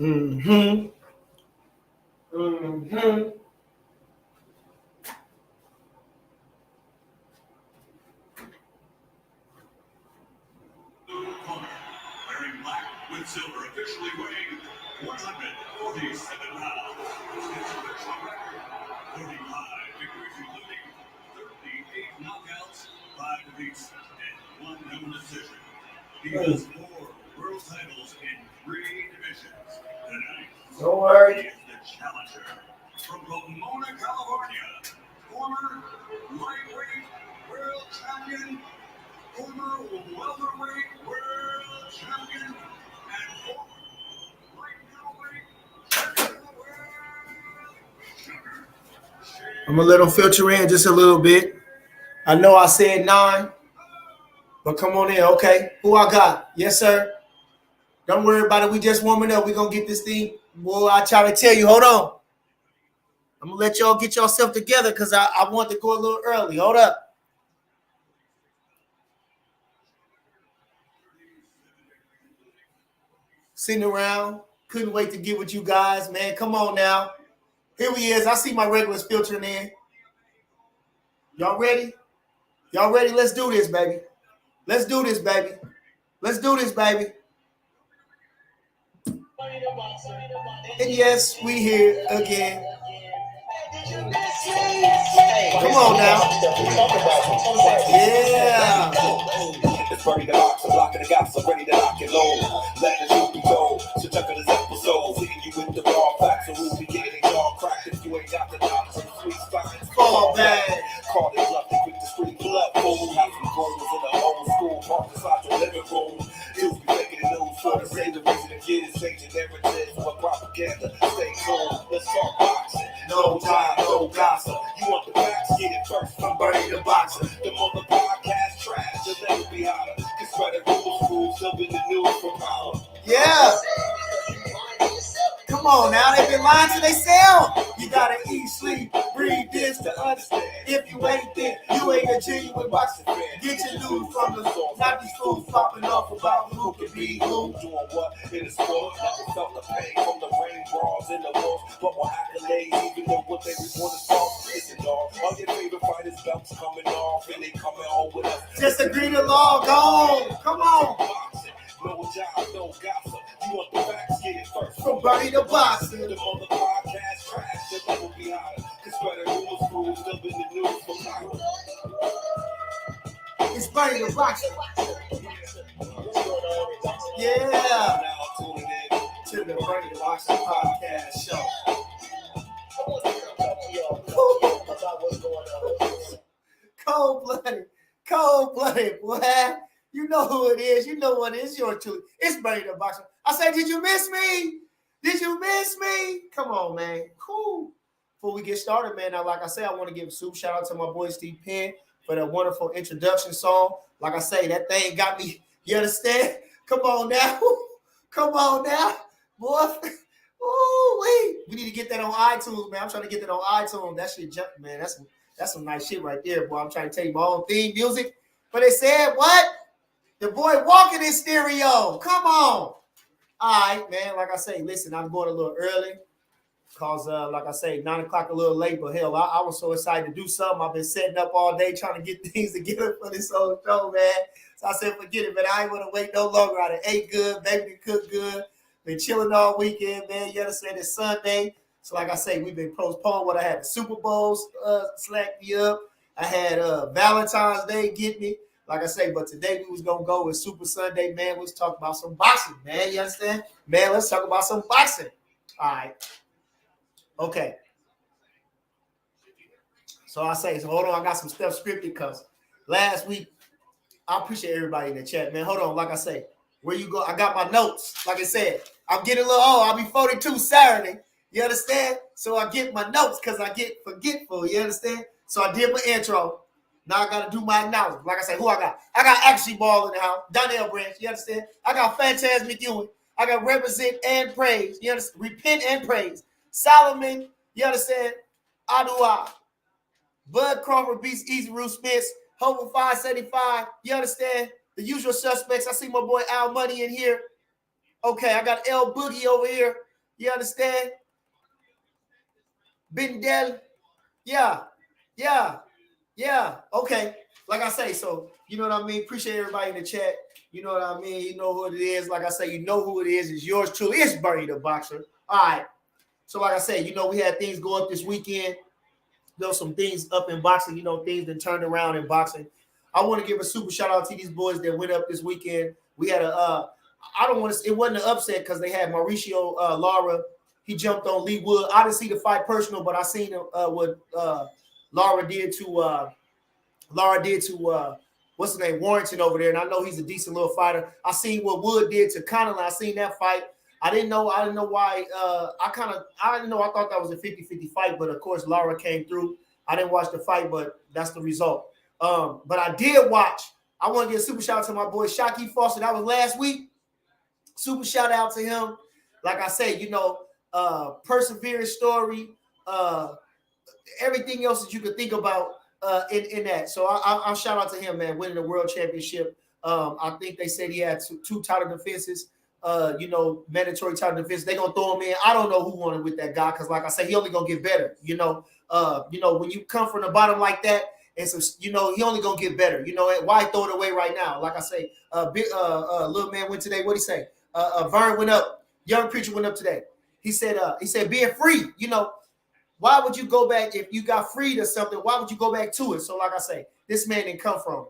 Mm-hmm. Mm-hmm. Wearing black with silver, officially weighing 147 pounds. His official record, 45 victories, including 38 knockouts, 5 defeats, and 1 no decision. He has 4 world titles in 3 divisions. Tonight, Don't worry. he is the challenger from Pomona, California, former lightweight world champion, former welterweight world champion, and former light middleweight champion of the world, Sugar. I'm gonna let them filter in just a little bit. I know I said 9, but come on in. Okay, who I got? Yes, sir. Don't worry about it. We just warming up. We're gonna get this thing. Boy, I try to tell you. Hold on. I'm gonna let y'all get yourself together because I want to go a little early. Hold up. Sitting around, couldn't wait to get with you guys, man. Come on now. Here he is. I see my regulars filtering in. Y'all ready? Y'all ready? Let's do this, baby. Let's do this, baby. Let's do this, baby. And yes, we here again. Come on now. Yeah. It's ready to box, I'm blocking the gaps, I'm ready to lock and load. Let the truth be told, so check out this episode. Hitting you with the raw facts, so we'll be getting y'all cracked if you ain't got the knowledge of the sweet spines. Fall back. Call it bluff, they quick to street blood. Fool, have some goals in the old school, park inside your living room. You'll be making the news for the same reason the kids changing narratives for propaganda. Stay cool, let's talk boxing. No time, no gossip. You want the facts, get it first from Bernie the Boxer. The mother podcast trash, you'll never be hotter. Cause spread the rules, still in the news for power. Yeah. Come on now, they've been lying to themselves. You gotta eat, sleep, breathe this to understand. If you ain't there, you ain't a genuine boxing fan. Get your news from the source, not these fools popping off about who can be who. Doing what in the sport, never felt the pain from the rain brawls in the walls. But what accolades, even though what they report is false. Listen, dog, all your favorite fighters' belts coming off, and they coming home with us. Just agree to law, go. Come on. Boxing, no job, no gossip. You want the facts, get it first. From Bernie the Boxer. The mother podcast trash, they'll never be hotter. Cause spread the rules, still in the news for power. It's Bernie the Boxer. Yeah. Now tuning in To the Bernie the Boxer podcast show. Cold-blooded, boy. You know who it is. You know what it is. Your truth. It's Bernie the Boxer. I said, did you miss me? Did you miss me? Come on, man. Cool. Before we get started, man, now, like I said, I want to give a super shout out to my boy Steve Penn for that wonderful introduction song. Like I say, that thing got me. You understand? Come on now. Come on now. Boy. Ooh, we need to get that on iTunes, man. I'm trying to get that on iTunes. That shit jump, man. That's some nice shit right there, boy. I'm trying to tell you my own theme music. But they said, what? The boy walking in stereo. Come on. All right, man. Like I say, listen, I'm going a little early. Because, like I say, 9 o'clock a little late. But, hell, I was so excited to do something. I've been setting up all day trying to get things together for this whole show, man. So I said, forget it, man. I ain't want to wait no longer. I done ate good, baby cooked good. Been chilling all weekend, man. You understand? It's Sunday. So, like I say, we've been postponed. What I had the Super Bowls slack me up. I had Valentine's Day get me. Like I say, but today we was going to go with Super Sunday, man. Let's talk about some boxing, man. You understand? Man, let's talk about some boxing. All right. Okay. So I say, so hold on. I got some stuff scripted because last week, I appreciate everybody in the chat, man. Hold on. Like I say, where you go? I got my notes. Like I said, I'm getting a little old. I'll be 42 Saturday. You understand? So I get my notes because I get forgetful. You understand? So I did my intro. Now I got to do my announcement. Like I said, who I got? I got Actually Ball in the house. Donnell Branch. You understand? I got Fantasmic Ewing. I got Represent and Praise. You understand? Repent and Praise. Solomon. You understand? Adua. Bud Crawford beats Easy Roof Spence. Hope 575. You understand? The usual suspects. I see my boy Al Money in here. Okay, I got L Boogie over here. You understand? Bindel. Yeah. Okay. Like I say, so you know what I mean? Appreciate everybody in the chat. You know what I mean? You know who it is. Like I say, you know who it is. It's yours truly. It's Bernie the Boxer. All right. So like I say, you know, we had things go up this weekend. You know, some things up in boxing. You know, things that turned around in boxing. I want to give a super shout out to these boys that went up this weekend. We had I don't want to. It wasn't an upset because they had Mauricio Lara. He jumped on Lee Wood. I didn't see the fight personal, but I seen what Lara did to what's his name, Warrington over there, and I know he's a decent little fighter. I seen what Wood did to Connolly. I seen that fight. I didn't know why. I didn't know. I thought that was a 50-50 fight, but of course Lara came through. I didn't watch the fight, but that's the result. But I did watch. I want to give a super shout out to my boy Shockey Foster. That was last week. Super shout out to him. Like I say, you know, perseverance story, everything else that you could think about in that. So I'll shout out to him, man, winning the world championship. I think they said he had two title defenses, you know, mandatory title defense. They're gonna throw him in. I don't know who won it with that guy, because like I say, he only gonna get better. You know, when you come from the bottom like that, and so he only gonna get better. You know, why throw it away right now? Like I say, little man went today. What'd he say? Vern went up. Young preacher went up today. He said being free. You know, why would you go back if you got freed or something? Why would you go back to it? So like I say, this man didn't come from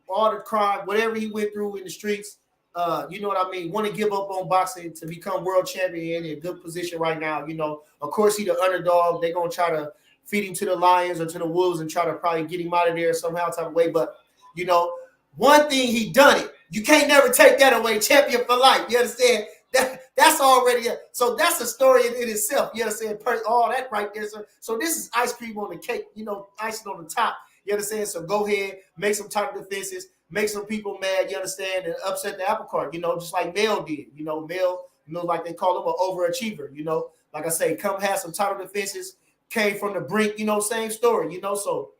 all the crime, whatever he went through in the streets. You know what I mean? Want to give up on boxing to become world champion in a good position right now. You know, of course, he the underdog. They're gonna try to feed him to the lions or to the wolves and try to probably get him out of there somehow type of way. But you know, one thing he done it. You can't never take that away. Champion for life. You understand? That's already so that's a story in itself. You understand? All that right there. So this is ice cream on the cake. You know, icing on the top. You understand? So go ahead, make some title defenses, make some people mad. You understand? And upset the apple cart. You know, just like Mel did. You know, Mel. You know, like they call him an overachiever. You know, like I say, come have some title defenses. Came from the brink. You know, same story. You know, so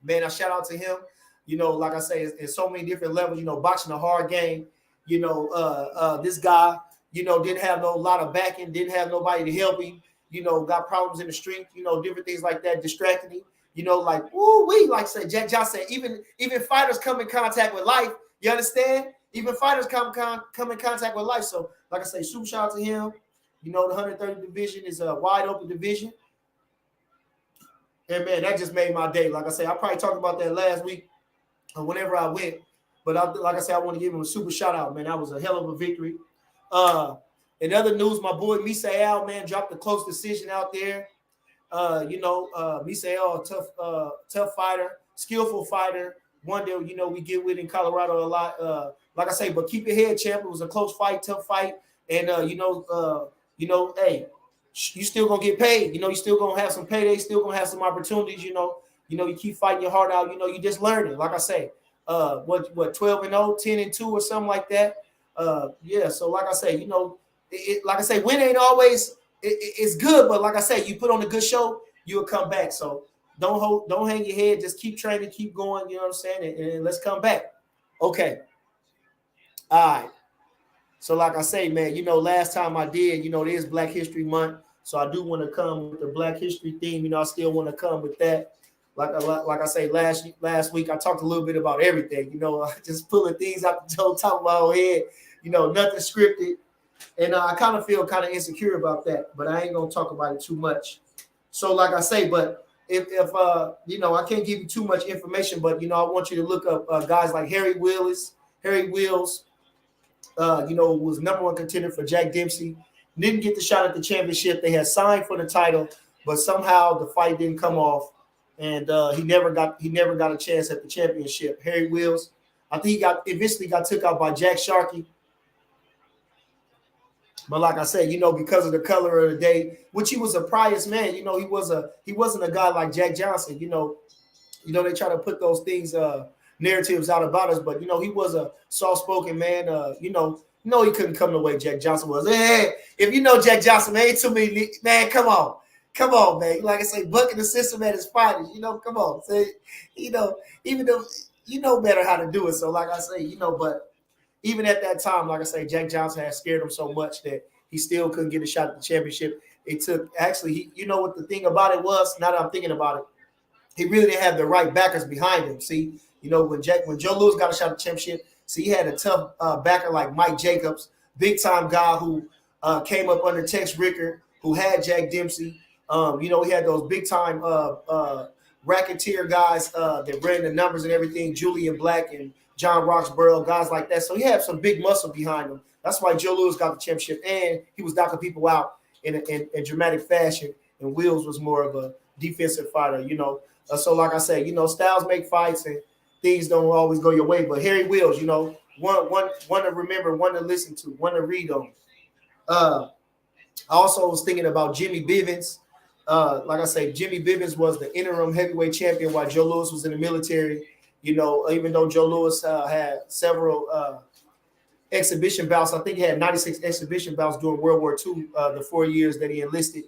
man, I shout out to him. You know, like I say, in so many different levels. You know, boxing a hard game. You know, this guy, you know, didn't have no lot of backing, didn't have nobody to help him, you know, got problems in the street, you know, different things like that, distracting him, you know, like, like say, Jack Johnson, even fighters come in contact with life, you understand? Even fighters come in contact with life. So, like I say, super shout out to him. You know, the 130 division is a wide open division. And, man, that just made my day. Like I say, I probably talked about that last week or whenever I went. But like I said, I want to give him a super shout out, man. That was a hell of a victory. In other news, my boy Misael, man, dropped a close decision out there. You know, Misael, tough fighter, skillful fighter, one that, you know, we get with in Colorado a lot. Like I say, but keep your head, champ. It was a close fight, tough fight. And, you know, hey, you still going to get paid. You know, you still going to have some payday, still going to have some opportunities, you know, you keep fighting your heart out. You know, you just learning, like I say. What 12-0, 10-2 or something like that. Yeah. So like I say, you know, like I say, win ain't always it's good, but like I say, you put on a good show, you'll come back. So don't hang your head, just keep training, keep going. You know what I'm saying? And let's come back. Okay. All right. So like I say, man, you know, last time I did, you know, it is Black History Month, so I do want to come with the Black History theme. You know, I still want to come with that. Like I say, last week I talked a little bit about everything, you know, just pulling things out the top of my own head, you know, nothing scripted. And I kind of feel kind of insecure about that, but I ain't going to talk about it too much. So like I say, but if you know, I can't give you too much information, but, you know, I want you to look up guys like Harry Wills, you know, was number one contender for Jack Dempsey. Didn't get the shot at the championship. They had signed for the title, but somehow the fight didn't come off. And he never got a chance at the championship. Harry Wills, I think he eventually got took out by Jack Sharkey. But like I said, you know, because of the color of the day, which he was a pious man, you know, he wasn't a guy like Jack Johnson. You know, they try to put those things, narratives out about us, but you know, he was a soft-spoken man. You know, he couldn't come the way Jack Johnson was. Hey, if you know Jack Johnson, man, ain't too many, man, come on, man. Like I say, bucking the system at his finest. You know, come on. Say, you know, even though you know better how to do it. So, like I say, you know, but even at that time, like I say, Jack Johnson had scared him so much that he still couldn't get a shot at the championship. It took actually, you know what the thing about it was? Now that I'm thinking about it, he really didn't have the right backers behind him. See, you know, when Joe Louis got a shot at the championship, see, he had a tough backer like Mike Jacobs, big time guy who came up under Tex Rickard, who had Jack Dempsey. You know, he had those big time racketeer guys that ran the numbers and everything, Julian Black and John Roxborough, guys like that. So he had some big muscle behind him. That's why Joe Louis got the championship, and he was knocking people out in dramatic fashion. And Wills was more of a defensive fighter, you know. So like I said, you know, styles make fights and things don't always go your way. But Harry Wills, you know, one to remember, one to listen to, one to read on. I also was thinking about Jimmy Bivens. Like I say, Jimmy Bivens was the interim heavyweight champion while Joe Louis was in the military. You know, even though Joe Louis had several exhibition bouts, I think he had 96 exhibition bouts during World War II, the 4 years that he enlisted.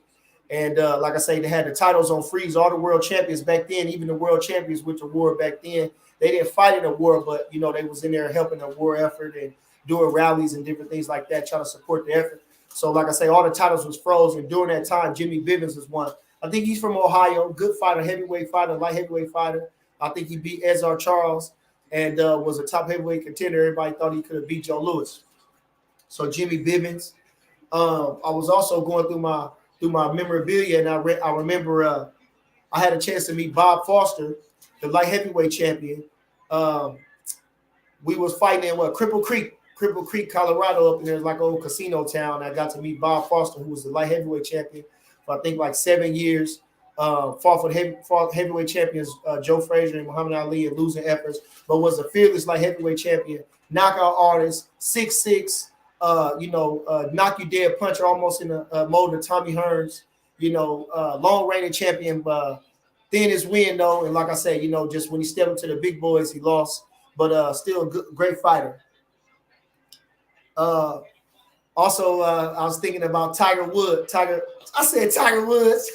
And like I say, they had the titles on freeze. All the world champions back then, even the world champions with the war back then, they didn't fight in a war, but, you know, they was in there helping the war effort and doing rallies and different things like that, trying to support the effort. So, like I say, all the titles was frozen. During that time, Jimmy Bivens was one. I think he's from Ohio, good fighter, heavyweight fighter, light heavyweight fighter. I think he beat Ezra Charles and was a top heavyweight contender. Everybody thought he could have beat Joe Louis. So, Jimmy Bivens. I was also going through my memorabilia, and I remember I had a chance to meet Bob Foster, the light heavyweight champion. We was fighting in Cripple Creek, Colorado, up in there, like old casino town. I got to meet Bob Foster, who was the light heavyweight champion for I think like 7 years. Fought for heavyweight champions Joe Frazier and Muhammad Ali in losing efforts, but was a fearless light heavyweight champion, knockout artist, 6'6", knock you dead puncher, almost in the mode of Tommy Hearns, you know, long reigning champion, thin as wind though. And like I said, you know, just when he stepped into the big boys, he lost, but still a great fighter. Also, I was thinking about Tiger Woods. Tiger Woods.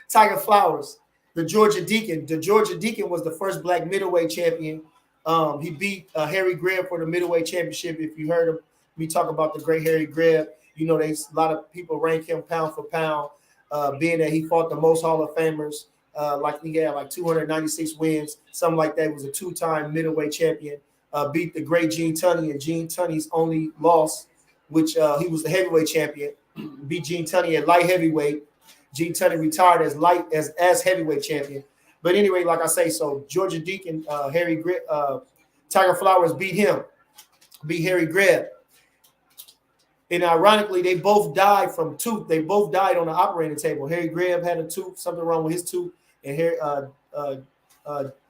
Tiger Flowers, the Georgia Deacon. The Georgia Deacon was the first black middleweight champion. He beat Harry Greb for the middleweight championship. If you heard me talk about the great Harry Greb, you know, there's a lot of people rank him pound for pound, being that he fought the most Hall of Famers. Like he had like 296 wins, something like that. He was a two-time middleweight champion. Beat the great Gene Tunney, and Gene Tunney's only loss, which he was the heavyweight champion, beat Gene Tunney at light heavyweight. Gene Tunney retired as heavyweight champion. But anyway, like I say, so Georgia Deacon, Tiger Flowers beat Harry Greb. And ironically, they both died from tooth. They both died on the operating table. Harry Greb had a tooth, something wrong with his tooth, and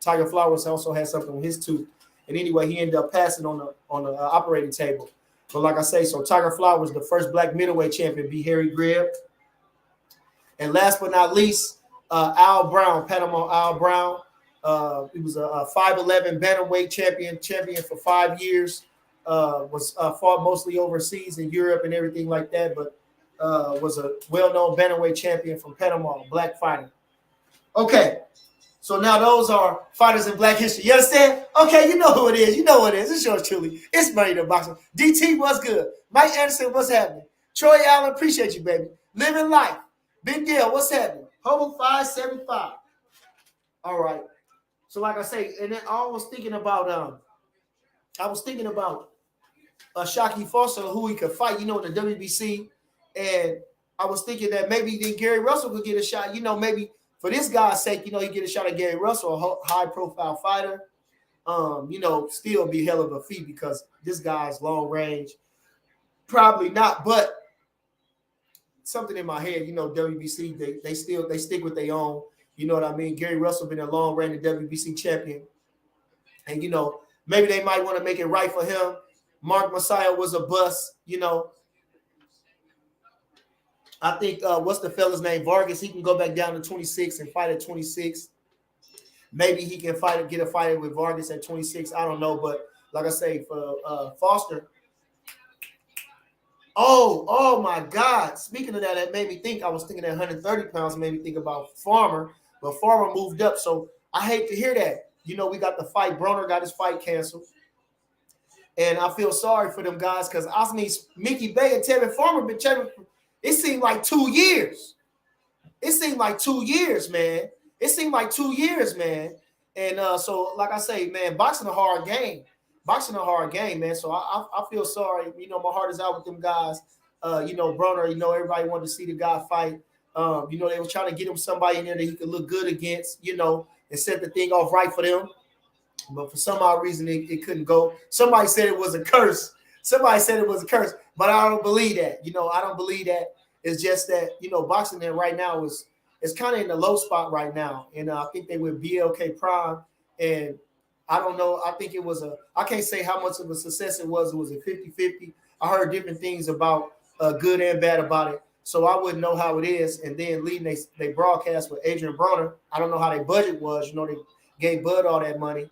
Tiger Flowers also had something with his tooth. And anyway, he ended up passing on the operating table. But like I say, so Tiger Flowers, the first black middleweight champion, beat Harry Greb. And last but not least, Al Brown, Panama Al Brown. He was a 5'11" bantamweight champion for 5 years. Was fought mostly overseas in Europe and everything like that, but was a well-known bantamweight champion from Panama, black fighter. Okay, so now those are fighters in black history. You understand? Okay, you know who it is. You know what it is. It's yours truly. It's Money to Boxing. DT, what's good? Mike Anderson, what's happening? Troy Allen, appreciate you, baby. Living life. Big deal, what's happening? Hobo 575. All right. So like I say, and then I was thinking about Shockey Foster, who he could fight, you know, in the WBC. And I was thinking that maybe then Gary Russell could get a shot, you know, maybe for this guy's sake, you know, he get a shot at Gary Russell, a high profile fighter. You know, still be hell of a feat because this guy's long range. Probably not, but something in my head, you know, WBC, they stick with their own, you know what I mean? Gary Russell been a long reigning WBC champion. And, you know, maybe they might want to make it right for him. Mark Messiah was a bust, you know. I think, what's the fella's name? Vargas, he can go back down to 26 and fight at 26. Maybe he can get a fight with Vargas at 26. I don't know. But like I say, for Foster, Oh my God. Speaking of that, that made me think. I was thinking that 130 pounds made me think about Farmer, but Farmer moved up. So I hate to hear that. You know, we got the fight. Broner got his fight canceled. And I feel sorry for them guys because I mean, Mickey Bay and Tevin Farmer been champion. It seemed like 2 years. It seemed like 2 years, man. It seemed like 2 years, man. And so, like I say, man, boxing a hard game. Boxing a hard game, man. So I feel sorry. You know, my heart is out with them guys. You know, Broner, you know, everybody wanted to see the guy fight. You know, they were trying to get him somebody in there that he could look good against, you know, and set the thing off right for them. But for some odd reason, it couldn't go. Somebody said it was a curse. Somebody said it was a curse, but I don't believe that. You know, I don't believe that. It's just that, you know, boxing there right now is kind of in the low spot right now. And I think they were BLK Prime. And I don't know. I think it was I can't say how much of a success it was. It was a 50-50. I heard different things about good and bad about it. So I wouldn't know how it is. And then leading they broadcast with Adrian Broner. I don't know how their budget was. You know, they gave Bud all that money.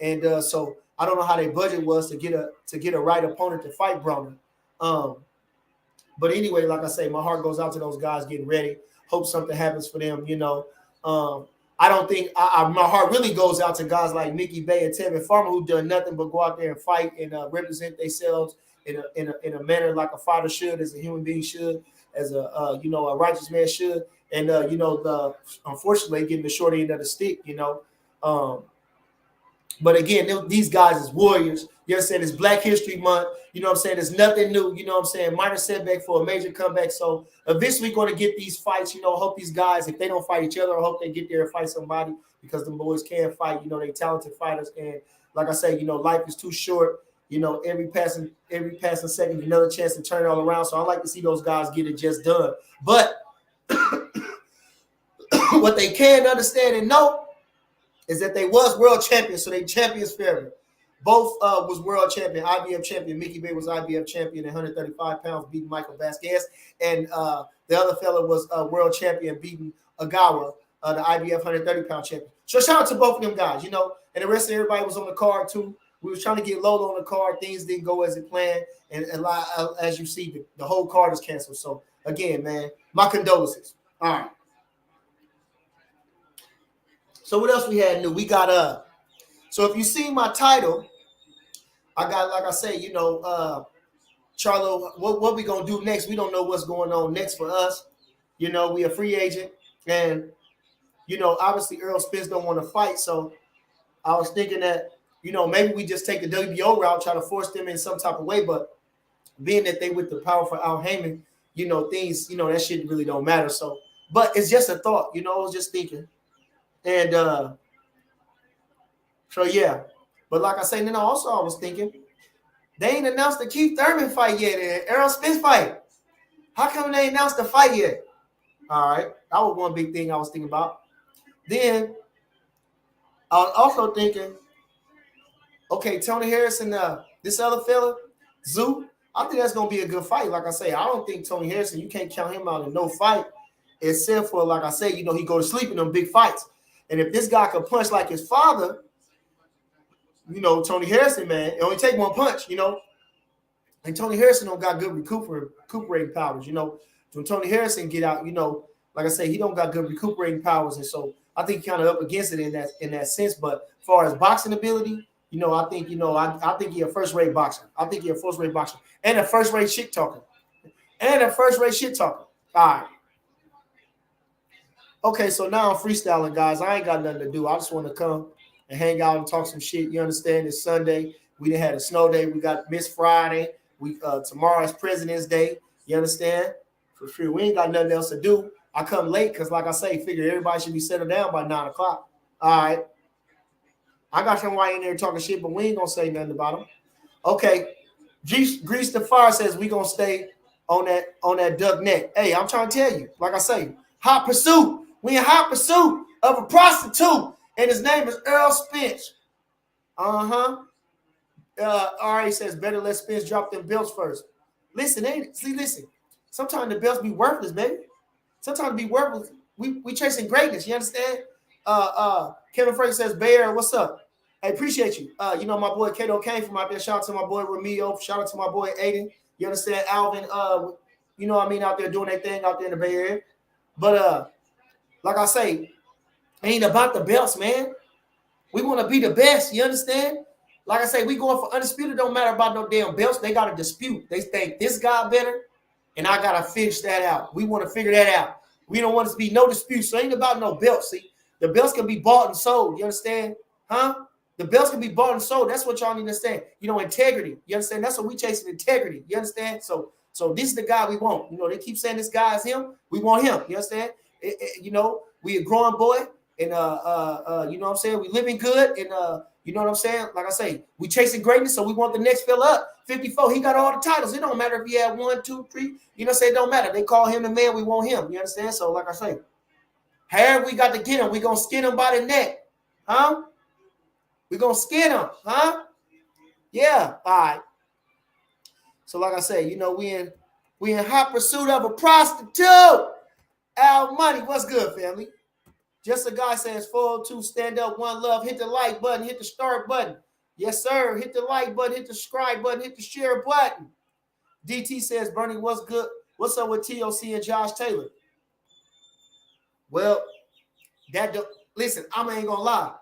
And so I don't know how their budget was to get a right opponent to fight Broner. But anyway, like I say, my heart goes out to those guys getting ready. Hope something happens for them. You know, I don't think my heart really goes out to guys like Mickey Bay and Tevin Farmer who done nothing but go out there and fight and represent themselves in a manner like a fighter should, as a human being should, as a you know, a righteous man should. And you know, unfortunately getting the short end of the stick. You know. But again, these guys is warriors. You know what I'm saying? It's Black History Month. You know what I'm saying? There's nothing new. You know what I'm saying? Minor setback for a major comeback. So eventually going to get these fights. You know, hope these guys, if they don't fight each other, I hope they get there and fight somebody because the boys can fight. You know, they talented fighters. And like I say, you know, life is too short. You know, every passing second, another chance to turn it all around. So I like to see those guys get it just done. But what they can understand and know is that they was world champions, so they champions forever. Both was world champion, IBF champion. Mickey Bay was IBF champion at 135 pounds, beating Michael Vasquez. And the other fella was world champion, beating Agawa, the IBF 130-pound champion. So shout out to both of them guys, you know. And the rest of everybody was on the card, too. We was trying to get Lolo on the card. Things didn't go as it planned. And as you see, the whole card is canceled. So, again, man, my condolences. All right. So what else we had new? We got so if you see my title, I got, like I say, you know, Charlo, what we gonna do next? We don't know what's going on next for us. You know, we a free agent, and you know, obviously Earl Spence don't want to fight. So I was thinking that, you know, maybe we just take the WBO route, try to force them in some type of way. But being that they with the powerful Al Heyman, you know, things, you know, that shit really don't matter. So, but it's just a thought, you know, I was just thinking. And so yeah, but like I say, then also I was thinking they ain't announced the Keith Thurman fight yet and Errol Spence fight. How come they announced the fight yet? All right, that was one big thing I was thinking about. Then I was also thinking, okay, Tony Harris and this other fella, Zoo. I think that's gonna be a good fight. Like I say, I don't think Tony Harrison, you can't count him out in no fight, except for, like I say, you know, he go to sleep in them big fights. And if this guy could punch like his father, you know, Tony Harrison, man, it only take one punch, you know. And Tony Harrison don't got good recuperating powers, you know. When Tony Harrison get out, you know, like I say, he don't got good recuperating powers. And so I think kind of up against it in that sense. But as far as boxing ability, you know, I think, you know, I think he's a first-rate boxer. I think he's a first-rate boxer. And a first-rate shit talker. All right. Okay, so now I'm freestyling, guys. I ain't got nothing to do. I just want to come and hang out and talk some shit. You understand? It's Sunday. We done had a snow day. We got Miss Friday. Tomorrow is President's Day. You understand? For sure. We ain't got nothing else to do. I come late because, like I say, figure everybody should be settled down by 9 o'clock. All right. I got somebody in there talking shit, but we ain't going to say nothing about them. Okay. Grease the Fire says we going to stay on that duck neck. Hey, I'm trying to tell you, like I say, hot pursuit. We in hot pursuit of a prostitute, and his name is Earl Spence. All right, says better let Spence drop them belts first. Listen, ain't it? See, listen. Sometimes the belts be worthless, baby. Sometimes be worthless. We chasing greatness. You understand? Kevin Frank says, Bear, what's up? I appreciate you. You know, my boy Kato came from out there. Shout out to my boy Ramiro. Shout out to my boy Aiden. You understand? Alvin, you know what I mean, out there doing their thing out there in the Bay Area. But like I say, ain't about the belts, man. We want to be the best. You understand? Like I say, we going for undisputed. Don't matter about no damn belts. They got a dispute. They think this guy better, and I got to finish that out. We want to figure that out. We don't want it to be no dispute. So it ain't about no belts. See, the belts can be bought and sold. You understand? Huh? The belts can be bought and sold. That's what y'all need to understand. You know, integrity. You understand? That's what we chasing, integrity. You understand? So this is the guy we want. You know, they keep saying this guy is him. We want him. You understand? You know, we a growing boy, and you know what I'm saying? We living good, and you know what I'm saying? Like I say, we chasing greatness, so we want the next fella up. 54, he got all the titles. It don't matter if he had 1, 2, 3. You know what I'm saying? It don't matter. They call him the man. We want him. You understand? So like I say, however we got to get him, we going to skin him by the neck. Huh? We going to skin him. Huh? Yeah. All right. So like I say, you know, we in hot pursuit of a prostitute. Al Money, what's good, family? Just a guy says 402, stand up, one love, hit the like button, hit the start button. Yes, sir. Hit the like button, hit the subscribe button, hit the share button. DT says, Bernie, what's good? What's up with TOC and Josh Taylor? Well, listen, I ain't gonna lie.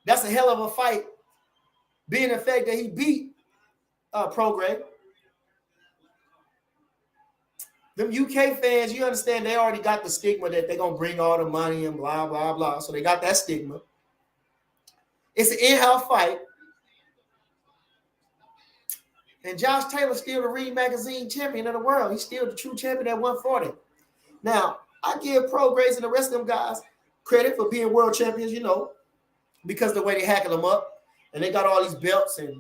That's a hell of a fight. Being the fact that he beat Prograde. Them UK fans, you understand, they already got the stigma that they're going to bring all the money and blah, blah, blah. So they got that stigma. It's an in-house fight. And Josh Taylor's still the Ring Magazine champion of the world. He's still the true champion at 140. Now, I give Prograde and the rest of them guys credit for being world champions, you know, because of the way they hacking them up. And they got all these belts, and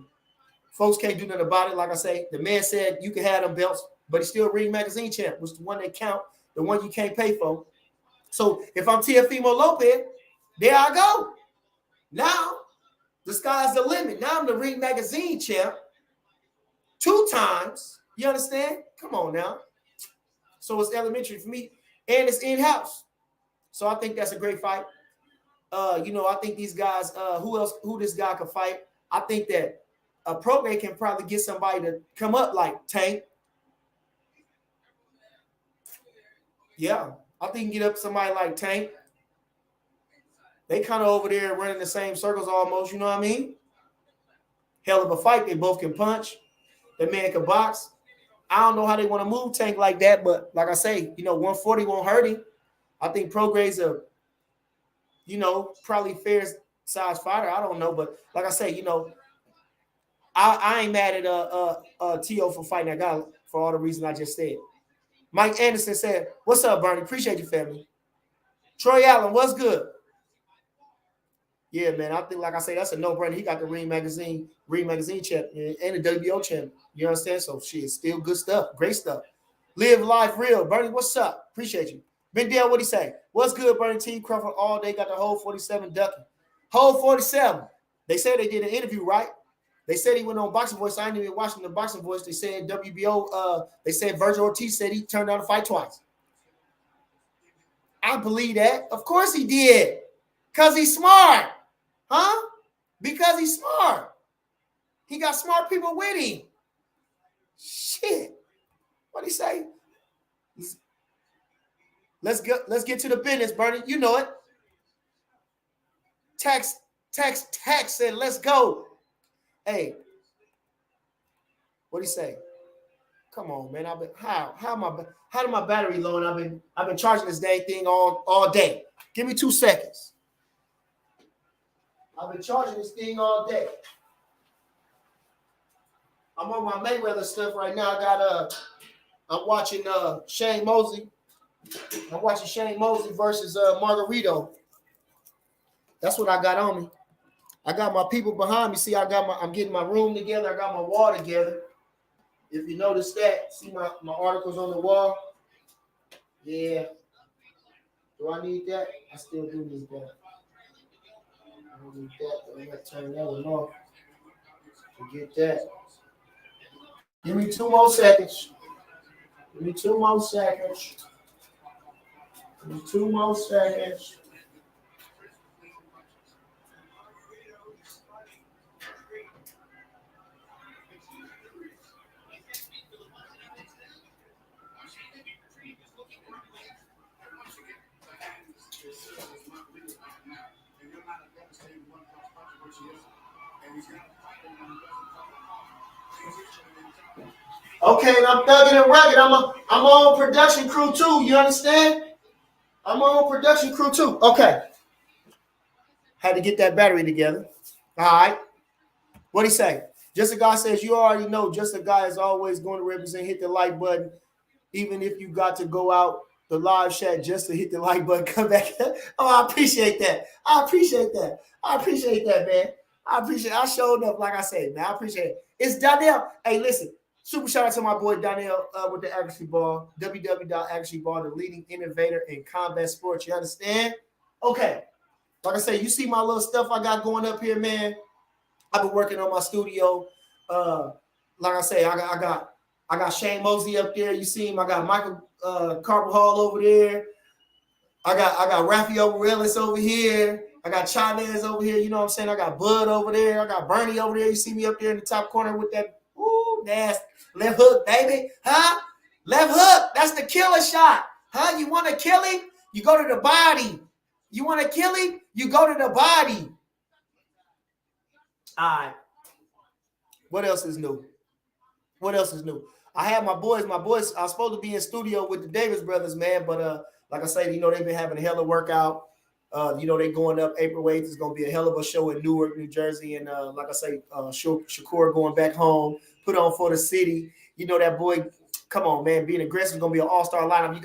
folks can't do nothing about it. Like I say, the man said you can have them belts, but he's still Ring Magazine champ, which is the one they count, the one you can't pay for. So if I'm Teofimo Lopez, there I go. Now, the sky's the limit. Now I'm the Ring Magazine champ 2 times. You understand? Come on now. So it's elementary for me, and it's in-house. So I think that's a great fight. You know, I think these guys, who this guy can fight, I think that a Prograde can probably get somebody to come up like Tank. Yeah, I think you can get up somebody like Tank. They kind of over there running the same circles almost, you know what I mean? Hell of a fight. They both can punch. That man can box. I don't know how they want to move Tank like that, but like I say, you know, 140 won't hurt him. I think Prograde's a, you know, probably fair size fighter. I don't know, but like I say, you know, I ain't mad at T.O. for fighting that guy for all the reasons I just said. Mike Anderson said, what's up, Bernie? Appreciate you, family. Troy Allen, what's good? Yeah, man, I think, like I say, that's a no-brainer. He got the Ring Magazine champion and the WBO champion. You understand? So, shit, still good stuff. Great stuff. Live life real. Bernie, what's up? Appreciate you. Ben Dale, what'd he say? What's good, Bernie T? Crawford all day. Got the whole 47 ducking. Whole 47. They said they did an interview, right? They said he went on Boxing Voice. I ain't even watching the Boxing Voice. They said WBO, they said Virgil Ortiz said he turned down the fight twice. I believe that. Of course he did. Because he's smart. Huh? Because he's smart. He got smart people with him. Shit. What'd he say? Let's get to the business, Bernie. You know it. Tax said, let's go. Hey, what'd he say? Come on, man. How did my battery low? And I've been charging this dang thing all day. Give me 2 seconds. I've been charging this thing all day. I'm on my Mayweather stuff right now. I'm watching Shane Mosley. I'm watching Shane Mosley versus Margarito. That's what I got on me. I got my people behind me. See, I'm getting my room together. I got my wall together. If you notice that, see my articles on the wall. Yeah. Do I need that? I still do need that. I don't need that. I'm gonna turn that one off. Forget that. Give me 2 more seconds. Give me 2 more seconds. Give me 2 more seconds. Okay, and I'm thugging and rugged. I'm on production crew too. You understand? I'm on production crew too. Okay. Had to get that battery together. All right. What'd he say? Just a guy says, you already know, just a guy is always going to represent, hit the like button, even if you got to go out the live chat just to hit the like button, come back. Oh, I appreciate that. I appreciate that. I appreciate that, man. I showed up, like I said, man. I appreciate it. It's Donnell. Hey, listen, super shout out to my boy Donnell with the Accuracy Ball, www.accuracy ball, the leading innovator in combat sports. You understand? Okay. Like I say, you see my little stuff I got going up here, man. I've been working on my studio. Like I say, I got Shane Mosley up there. You see him. I got Michael Carvajal over there. I got Rafael Morales over here. I got Chavez over here. You know what I'm saying? I got Bud over there. I got Bernie over there. You see me up there in the top corner with that nasty left hook, baby. Huh? Left hook. That's the killer shot. Huh? You want to kill him? You go to the body. You want to kill him? You go to the body. All right. What else is new? What else is new? I have my boys. I was supposed to be in studio with the Davis brothers, man. But like I said, you know, they've been having a hell of a workout. You know, they're going up April 8th. It's going to be a hell of a show in Newark, New Jersey. And like I say, Shakur going back home, put on for the city. You know, that boy, come on, man, being aggressive is going to be an all-star lineup.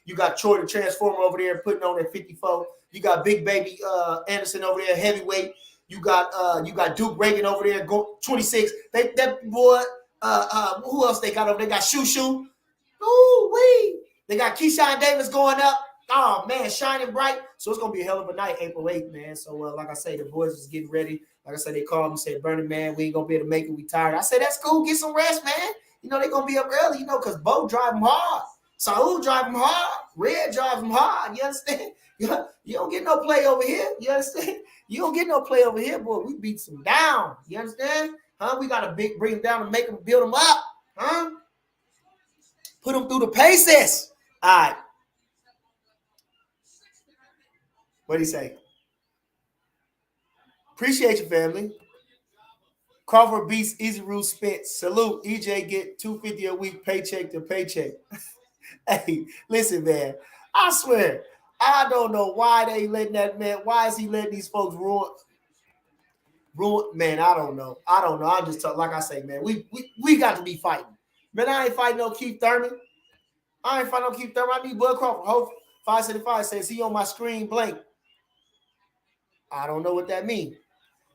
You got Troy the Transformer over there putting on at 54. You got Big Baby Anderson over there, heavyweight. You got Duke Reagan over there, 26. That boy, who else they got over there? They got Shoo. Ooh-wee. They got Keyshawn Davis going up. Oh, man, shining bright. So it's going to be a hell of a night, April 8th, man. So, like I say, the boys is getting ready. Like I said, they called me and said, Burning, man, we ain't going to be able to make it. We tired. I said, that's cool. Get some rest, man. You know, they're going to be up early, you know, because Bo drive them hard. Saul drive them hard. Red drive them hard. You understand? You don't get no play over here. You understand? You don't get no play over here, boy. We beat them down. You understand? Huh? We got to bring them down and make them build them up. Huh? Put them through the paces. All right. What'd he say? Appreciate you, family. Crawford beats Easy Rule Spence. Salute. EJ get $250 a week, paycheck to paycheck. Hey, listen, man. I swear, I don't know why they letting that man. Why is he letting these folks ruin? Man, I don't know. I'm just talking, like I say, man. We got to be fighting. Man, I ain't fighting no Keith Thurman. I need Bud Crawford. Hope 575 says he on my screen blank. I don't know what that means.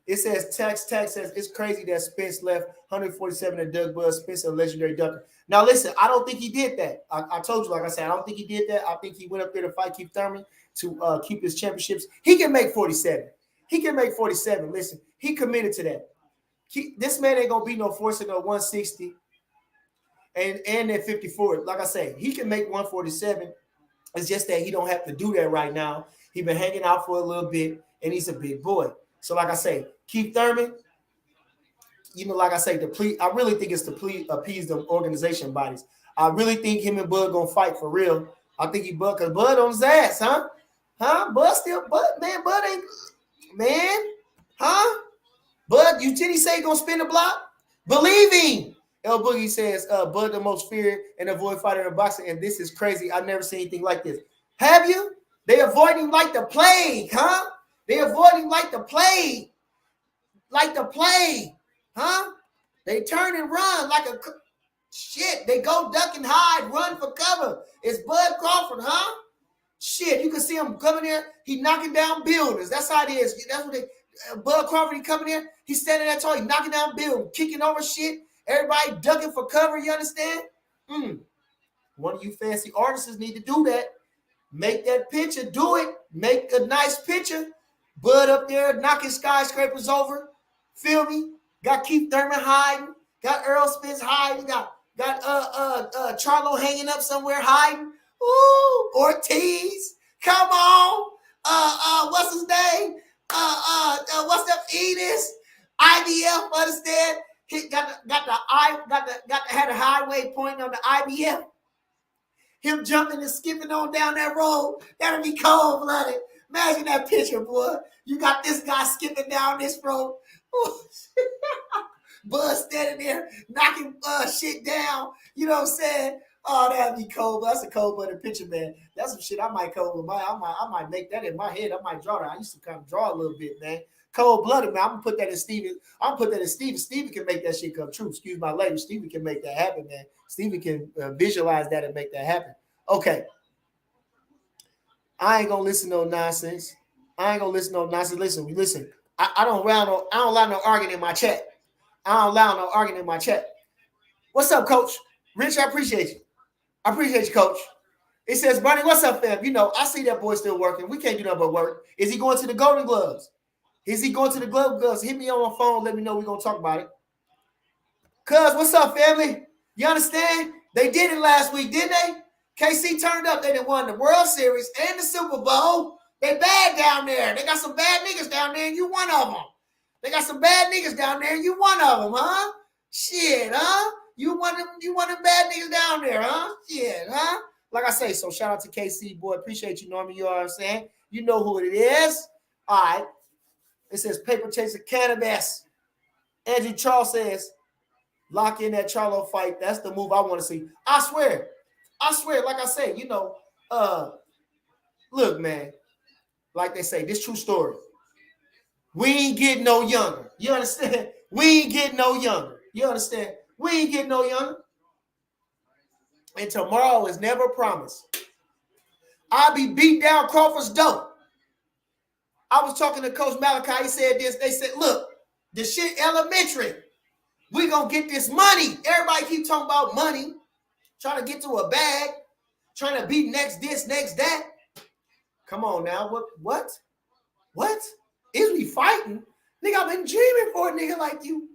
It says tax says it's crazy that Spence left 147 and Doug Bud Spence a legendary ducker. Now listen, I don't think he did that. I told you, like I said, I don't think he did that. I think he went up there to fight Keith Thurman to keep his championships. He can make 47. Listen, he committed to that. This man ain't gonna be no forcing no 160 and at 54. Like I say, he can make 147. It's just that he don't have to do that right now. He been hanging out for a little bit, and he's a big boy. So, like I say, Keith Thurman, you know, like I say, I really think it's to appease the organization bodies. I really think him and Bud gonna fight for real. I think Bud on his ass, huh? Bud ain't, man, huh? Bud, you did he say he gonna spin the block? Believe him. El Boogie says, Bud the most feared and avoid fighter in boxing, and this is crazy. I've never seen anything like this. Have you? They avoid him like the plague, huh? They avoid him like the plague. Huh? They turn and run like a shit. They go duck and hide, run for cover. It's Bud Crawford, huh? Shit, you can see him coming there. He knocking down buildings. That's how it is. That's what Bud Crawford, he coming in. He's standing there tall. He knocking down buildings, kicking over shit. Everybody ducking for cover. You understand? One of you fancy artists need to do that. Make that picture. Do it. Make a nice picture. Bud up there knocking skyscrapers over. Feel me? Got Keith Thurman hiding. Got Earl Spence hiding. Got Charlo hanging up somewhere hiding. Ooh, Ortiz. Come on. What's his name? What's up, Enos? IBF, understand? He had a highway pointing on the IBF. Him jumping and skipping on down that road. That'll be cold-blooded. Imagine that picture, boy. You got this guy skipping down this road. Buzz standing there knocking shit down. You know what I'm saying? Oh, that'd be cold. That's a cold-blooded picture, man. That's some shit I might come with I might make that in my head. I might draw that. I used to kind of draw a little bit, man. Cold-blooded, man. I'm gonna put that in Steven. I'm gonna put that in Steven. Steven can make that shit come true. Excuse my language. Steven can make that happen, man. Steven can visualize that and make that happen. Okay. I ain't gonna listen to no nonsense. Listen. I don't allow no arguing in my chat. I don't allow no arguing in my chat. What's up, Coach? Rich, I appreciate you. I appreciate you, Coach. It says, Bernie, what's up, fam? You know, I see that boy still working. We can't do nothing but work. Is he going to the Golden Gloves? Is he going to the Gloves? Hit me on my phone. Let me know. We're going to talk about it. Cuz, what's up, family? You understand? They did it last week, didn't they? KC turned up. They done won the World Series and the Super Bowl. They bad down there. They got some bad niggas down there, and you one of them. They got some bad niggas down there, and you one of them, huh? Shit, huh? You one of them bad niggas down there, huh? Shit, huh? Like I say, so shout out to KC, boy. Appreciate you, Norman. You know what I'm saying? You know who it is. All right. It says paper chaser cannabis. Andrew Charles says, lock in that Charlo fight. That's the move I want to see. I swear, like I say, you know, look, man, like they say, this true story. We ain't getting no younger. You understand? We ain't getting no younger. You understand? We ain't getting no younger. And tomorrow is never promised. I'll be beat down Crawford's dope. I was talking to Coach Malachi. He said this. They said, look, the shit elementary. We gonna get this money. Everybody keep talking about money, trying to get to a bag, trying to be next this, next that. Come on now. What? Is we fighting? Nigga, I've been dreaming for a nigga like you.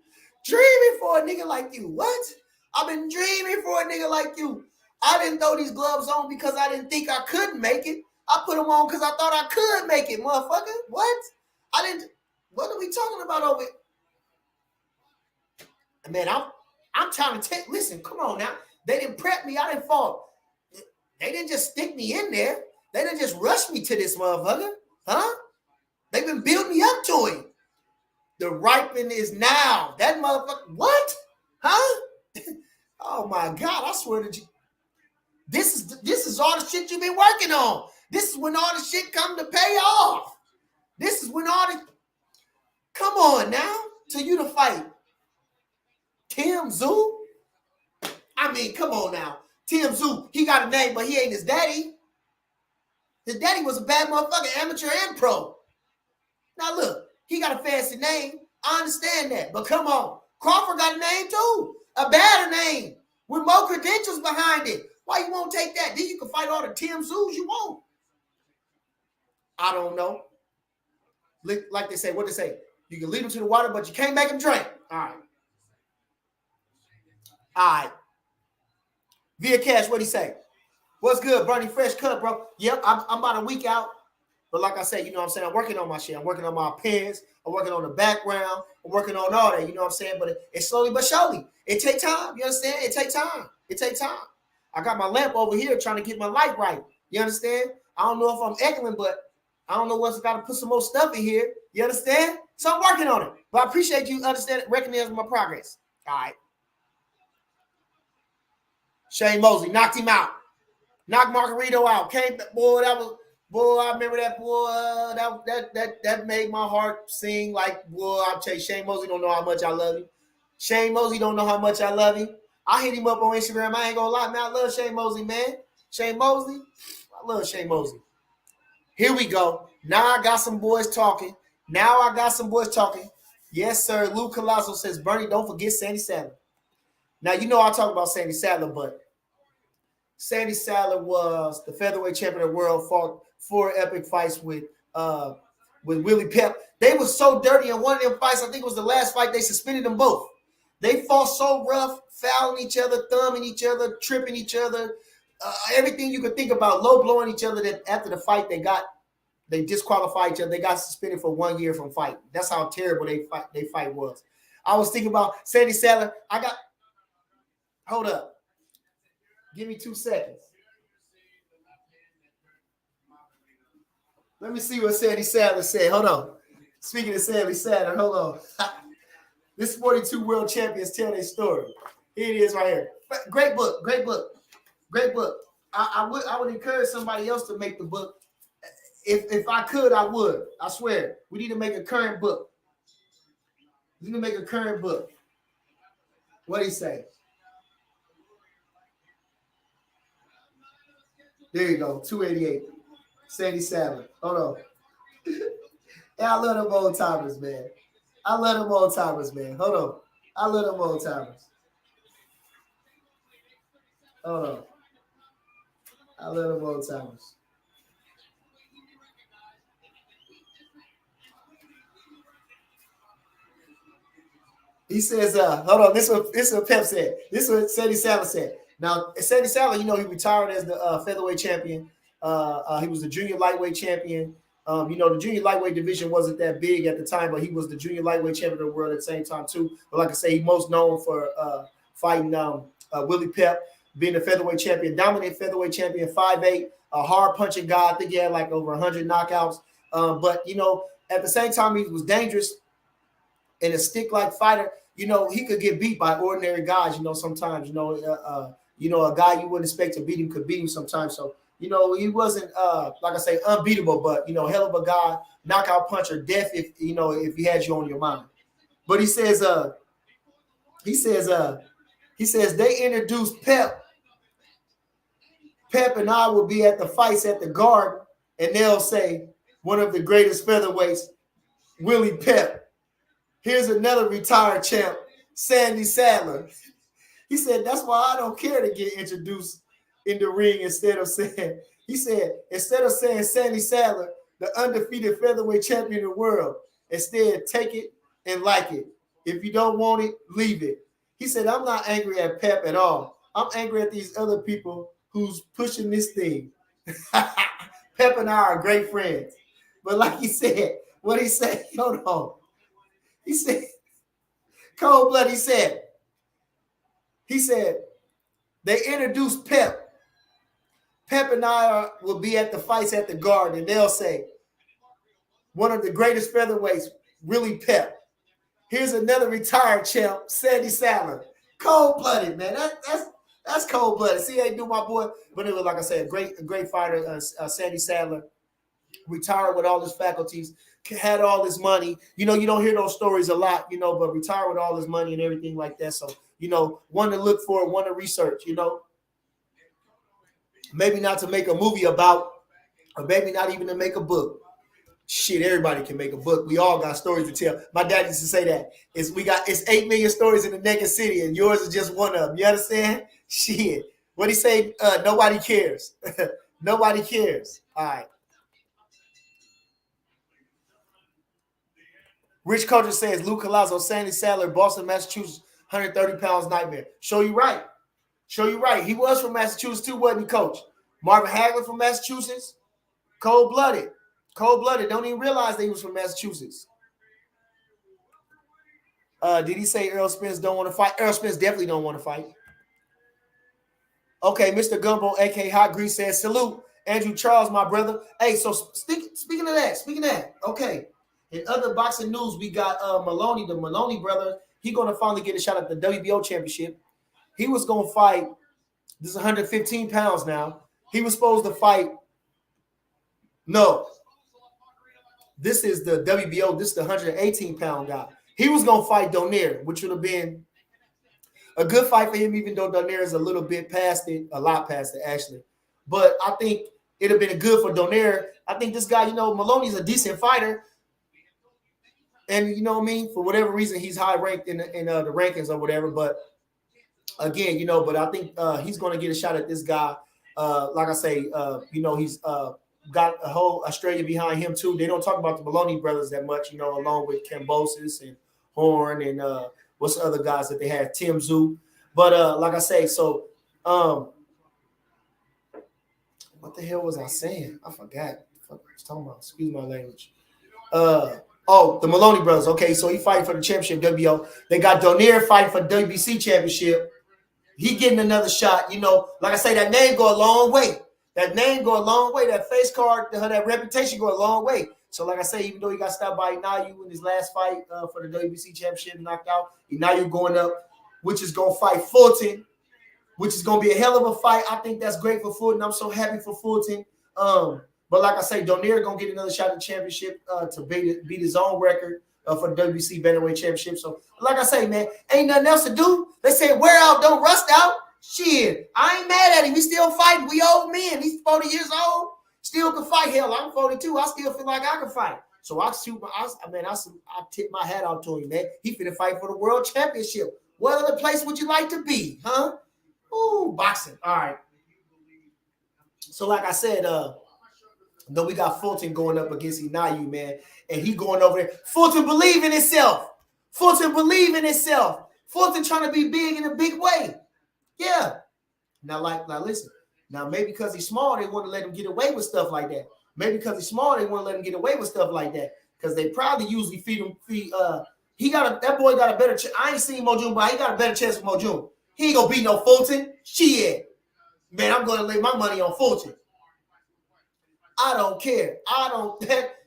What? I've been dreaming for a nigga like you. I didn't throw these gloves on because I didn't think I couldn't make it. I put them on because I thought I could make it, motherfucker. What? What are we talking about over here? Man, I'm trying to listen, come on now. They didn't prep me. I didn't fall. They didn't just stick me in there. They didn't just rush me to this motherfucker. Huh? They've been building me up to it. The ripen is now. That motherfucker, what? Huh? Oh my God, I swear to you. This is all the shit you've been working on. This is when all the shit come to pay off. This is when all the, come on now, to you to fight. Tim Zoo? I mean, come on now. Tim Zoo, he got a name, but he ain't his daddy. His daddy was a bad motherfucker, amateur and pro. Now look, he got a fancy name. I understand that, but come on. Crawford got a name too. A better name with more credentials behind it. Why you won't take that? Then you can fight all the Tim Zoos you want. I don't know. Like they say, what they say? You can lead them to the water, but you can't make them drink. All right. Via Cash, what'd he say? What's good, Bernie? Fresh cut, bro. Yep, I'm about a week out. But like I said, you know what I'm saying? I'm working on my shit. I'm working on my pens. I'm working on the background. I'm working on all that. You know what I'm saying? But it's slowly but surely. It takes time. You understand? It takes time. I got my lamp over here trying to get my light right. You understand? I don't know if I'm echoing, but I don't know what's got to put some more stuff in here. You understand? So I'm working on it. But I appreciate you recognizing my progress. All right. Shane Mosley knocked him out. Knocked Margarito out. Came, boy, I remember that, boy. That made my heart sing like, boy, I'll tell you, Shane Mosley don't know how much I love him. Shane Mosley don't know how much I love him. I hit him up on Instagram. I ain't gonna lie, man. I love Shane Mosley, man. Shane Mosley, I love Shane Mosley. Here we go. Now I got some boys talking. Yes, sir. Lou Colasso says, Bernie, don't forget Sandy Sadler. Now, you know I talk about Sandy Sadler, but Sandy Sadler was the featherweight champion of the world, fought 4 epic fights with Willie Pep. They were so dirty in one of them fights. I think it was the last fight. They suspended them both. They fought so rough, fouling each other, thumbing each other, tripping each other, everything you could think about, low blowing each other. That after the fight, they disqualified each other. They got suspended for 1 year from fighting. That's how terrible they fight was. I was thinking about Sandy Sadler. Hold up. Give me 2 seconds. Let me see what Sandy Sadler said. Hold on. Speaking of Sandy Sadler, hold on. This 42 world champions tell their story. Here it is right here. Great book. Great book. Great book. I would encourage somebody else to make the book. If I could, I would. I swear. We need to make a current book. We need to make a current book. What'd he say? There you go. 288. Sandy Sadler. Hold on. Yeah, I love them old timers, man. I love them old timers, man. Hold on. I love them old timers. Hold on. I love them old timers. He says, hold on, this is what Pep said. This is what Sandy Sadler said. Now, Sandy Sadler, you know, he retired as the featherweight champion. He was the junior lightweight champion. You know, the junior lightweight division wasn't that big at the time, but he was the junior lightweight champion of the world at the same time, too. But like I say, he's most known for fighting Willie Pep, being the featherweight champion, dominant featherweight champion, 5'8", a hard-punching guy. I think he had like over 100 knockouts. But, you know, at the same time, he was dangerous and a stick-like fighter. You know, he could get beat by ordinary guys, you know, sometimes, you know, a guy you wouldn't expect to beat him could beat him sometimes. So, you know, he wasn't, like I say, unbeatable, but, you know, hell of a guy, knockout puncher, death if, you know, if he had you on your mind. But he says they introduced Pep. Pep and I will be at the fights at the Garden, and they'll say, one of the greatest featherweights, Willie Pep. Here's another retired champ, Sandy Sadler. He said, that's why I don't care to get introduced in the ring instead of saying Sandy Sadler, the undefeated featherweight champion of the world, instead take it and like it. If you don't want it, leave it. He said, I'm not angry at Pep at all. I'm angry at these other people who's pushing this thing. Pep and I are great friends. But like he said, what he said, hold on. He said, cold blood, he said, they introduced Pep. Pep and I will be at the fights at the Garden, and they'll say, one of the greatest featherweights, Willie Pep. Here's another retired champ, Sandy Sadler. Cold-blooded, man. That's cold-blooded. See, I do my boy. But it was, like I said, a great fighter, Sandy Sadler. Retired with all his faculties, had all his money. You know, you don't hear those stories a lot, you know, but retired with all his money and everything like that. So, you know, one to look for, one to research, you know. Maybe not to make a movie about, or maybe not even to make a book. Shit, everybody can make a book. We all got stories to tell. My dad used to say that. It's 8 million stories in the naked city, and yours is just one of them. You understand? Shit. What'd he say? Nobody cares. Nobody cares. All right. Rich Culture says, Lou Collazo, Sandy Sadler, Boston, Massachusetts, 130 pounds nightmare. Show you right. Show you right. He was from Massachusetts too, wasn't he, Coach? Marvin Hagler from Massachusetts. Cold-blooded. Cold-blooded. Don't even realize that he was from Massachusetts. Did he say Earl Spence don't want to fight? Earl Spence definitely don't want to fight. Okay, Mr. Gumbo, a.k.a. Hot Grease, says, salute. Andrew Charles, my brother. Hey, so speaking of that, okay. In other boxing news, we got Maloney, the Maloney brother. He's going to finally get a shot at the WBO championship. He was going to fight. This is 115 pounds now. He was supposed to fight. No. This is the WBO. This is the 118-pound guy. He was going to fight Donaire, which would have been a good fight for him, even though Donaire is a little bit past it, a lot past it, actually. But I think it would have been good for Donaire. I think this guy, you know, Maloney's a decent fighter. And you know what I mean? For whatever reason, he's high ranked in the rankings or whatever. But again, you know, but I think he's going to get a shot at this guy. Like I say, you know, he's got a whole Australia behind him too. They don't talk about the Maloney brothers that much, you know, along with Cambosis and Horn and what's the other guys that they had, Tim Zhu. But like I say, so what the hell was I saying? I forgot. What I was talking about. Excuse my language. Oh, the Maloney brothers. Okay, so he fighting for the championship WBO. They got Donaire fighting for WBC championship. He getting another shot. You know, like I say, that name go a long way. That name go a long way. That face card, that reputation go a long way. So, like I say, even though he got stopped by Inayu in his last fight for the WBC championship, knocked out, Inayu going up, which is going to fight Fulton, which is going to be a hell of a fight. I think that's great for Fulton. I'm so happy for Fulton. But like I say, Donaire going to get another shot at the championship to beat his own record for the WBC Bantamweight Championship. So, like I say, man, ain't nothing else to do. They say wear out, don't rust out. Shit, I ain't mad at him. We still fighting. We old men. He's 40 years old. Still can fight. Hell, I'm 42. I still feel like I can fight. So I tip my hat out to him, man. He finna fight for the world championship. What other place would you like to be, huh? Ooh, boxing. All right. So like I said, though we got Fulton going up against Inayu, man, and he going over there. Fulton believe in himself. Fulton believe in himself. Fulton trying to be big in a big way. Yeah. Now listen. Now, maybe because he's small, they want to let him get away with stuff like that. Maybe because he's small, they want to let him get away with stuff like that. Because they probably usually feed him. That boy got a better chance. I ain't seen Mojun, but he got a better chance than Mojun. He ain't gonna beat no Fulton. Shit. Man, I'm gonna lay my money on Fulton. I don't care.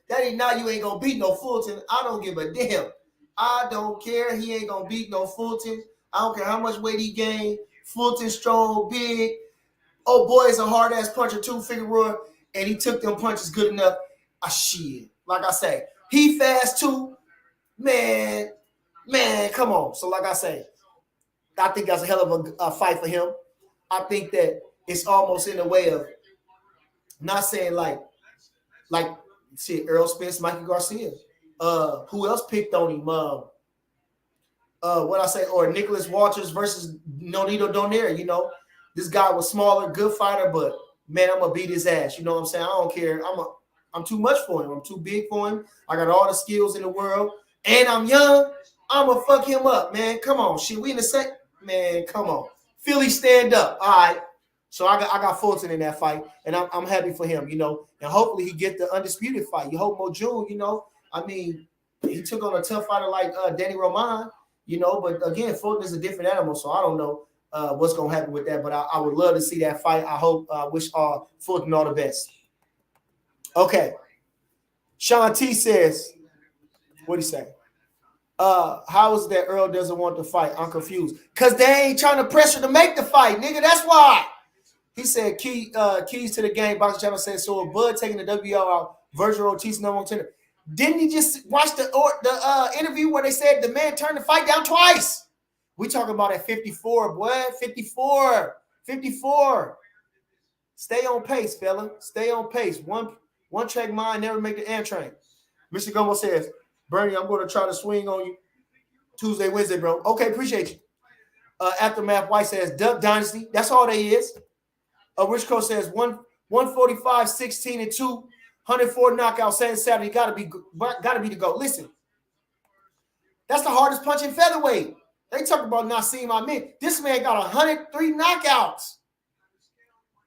That ain't now you ain't gonna beat no Fulton. I don't give a damn. I don't care. He ain't gonna beat no Fulton. I don't care how much weight he gained. Fulton strong, big. Oh, boy is a hard-ass puncher too, Figueroa, and he took them punches good enough. Shit. Like I say, he fast too. Man, come on. So like I say, I think that's a hell of a fight for him. I think that it's almost in the way of not saying like shit, Earl Spence, Mikey Garcia. Who else picked on him? Or Nicholas Walters versus Nonito Donaire, you know. This guy was smaller, good fighter, but man, I'm gonna beat his ass. You know what I'm saying? I don't care. I'm too much for him. I'm too big for him. I got all the skills in the world, and I'm young. I'm gonna fuck him up, man. Come on, shit. We in the same, man. Come on, Philly, stand up. All right. So I got Fulton in that fight, and I'm happy for him, you know. And hopefully he get the undisputed fight. You hope Mojun, you know. I mean, he took on a tough fighter like Danny Roman, you know. But again, Fulton is a different animal, so I don't know what's gonna happen with that. But I would love to see that fight. I hope. Wish Fulton all the best. Okay. Sean T says, what do you say? How is it that Earl doesn't want to fight? I'm confused. Because they ain't trying to pressure to make the fight, nigga. That's why. He said, keys to the game. Boxing Channel said, so Bud taking the WO out, Virgil Ortiz number 1 contender. Didn't he just watch the interview where they said the man turned the fight down twice? We talking about at 54, boy. 54. Stay on pace, fella. Stay on pace. One track mind never make the air train. Mr. Gumbo says, Bernie, I'm going to try to swing on you Tuesday, Wednesday, bro. Okay, appreciate you. Aftermath White says, Duck Dynasty. That's all they is. Rich Coach says, 145, 16 and 2, 104 knockout, saying Saturday, gotta be the GOAT. Listen, that's the hardest punch in featherweight. They talk about Nassim Ahmed. This man got 103 knockouts.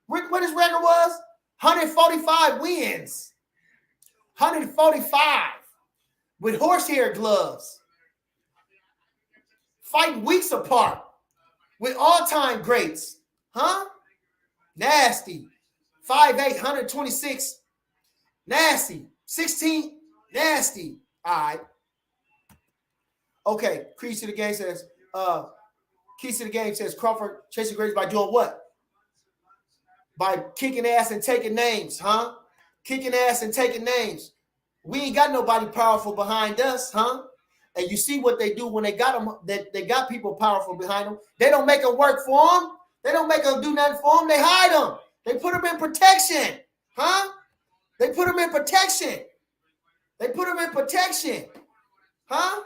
What his record was? 145 wins. 145 with horsehair gloves. Fighting weeks apart with all-time greats. Huh? Nasty. 5'8", 126. Nasty. 16. Nasty. All right. Okay. Keys to the game says, Crawford chasing grades by doing what? By kicking ass and taking names, huh? Kicking ass and taking names. We ain't got nobody powerful behind us, huh? And you see what they do when they got them. They got people powerful behind them. They don't make them work for them. They don't make them do nothing for them. They hide them. They put them in protection, huh? They put them in protection. Huh?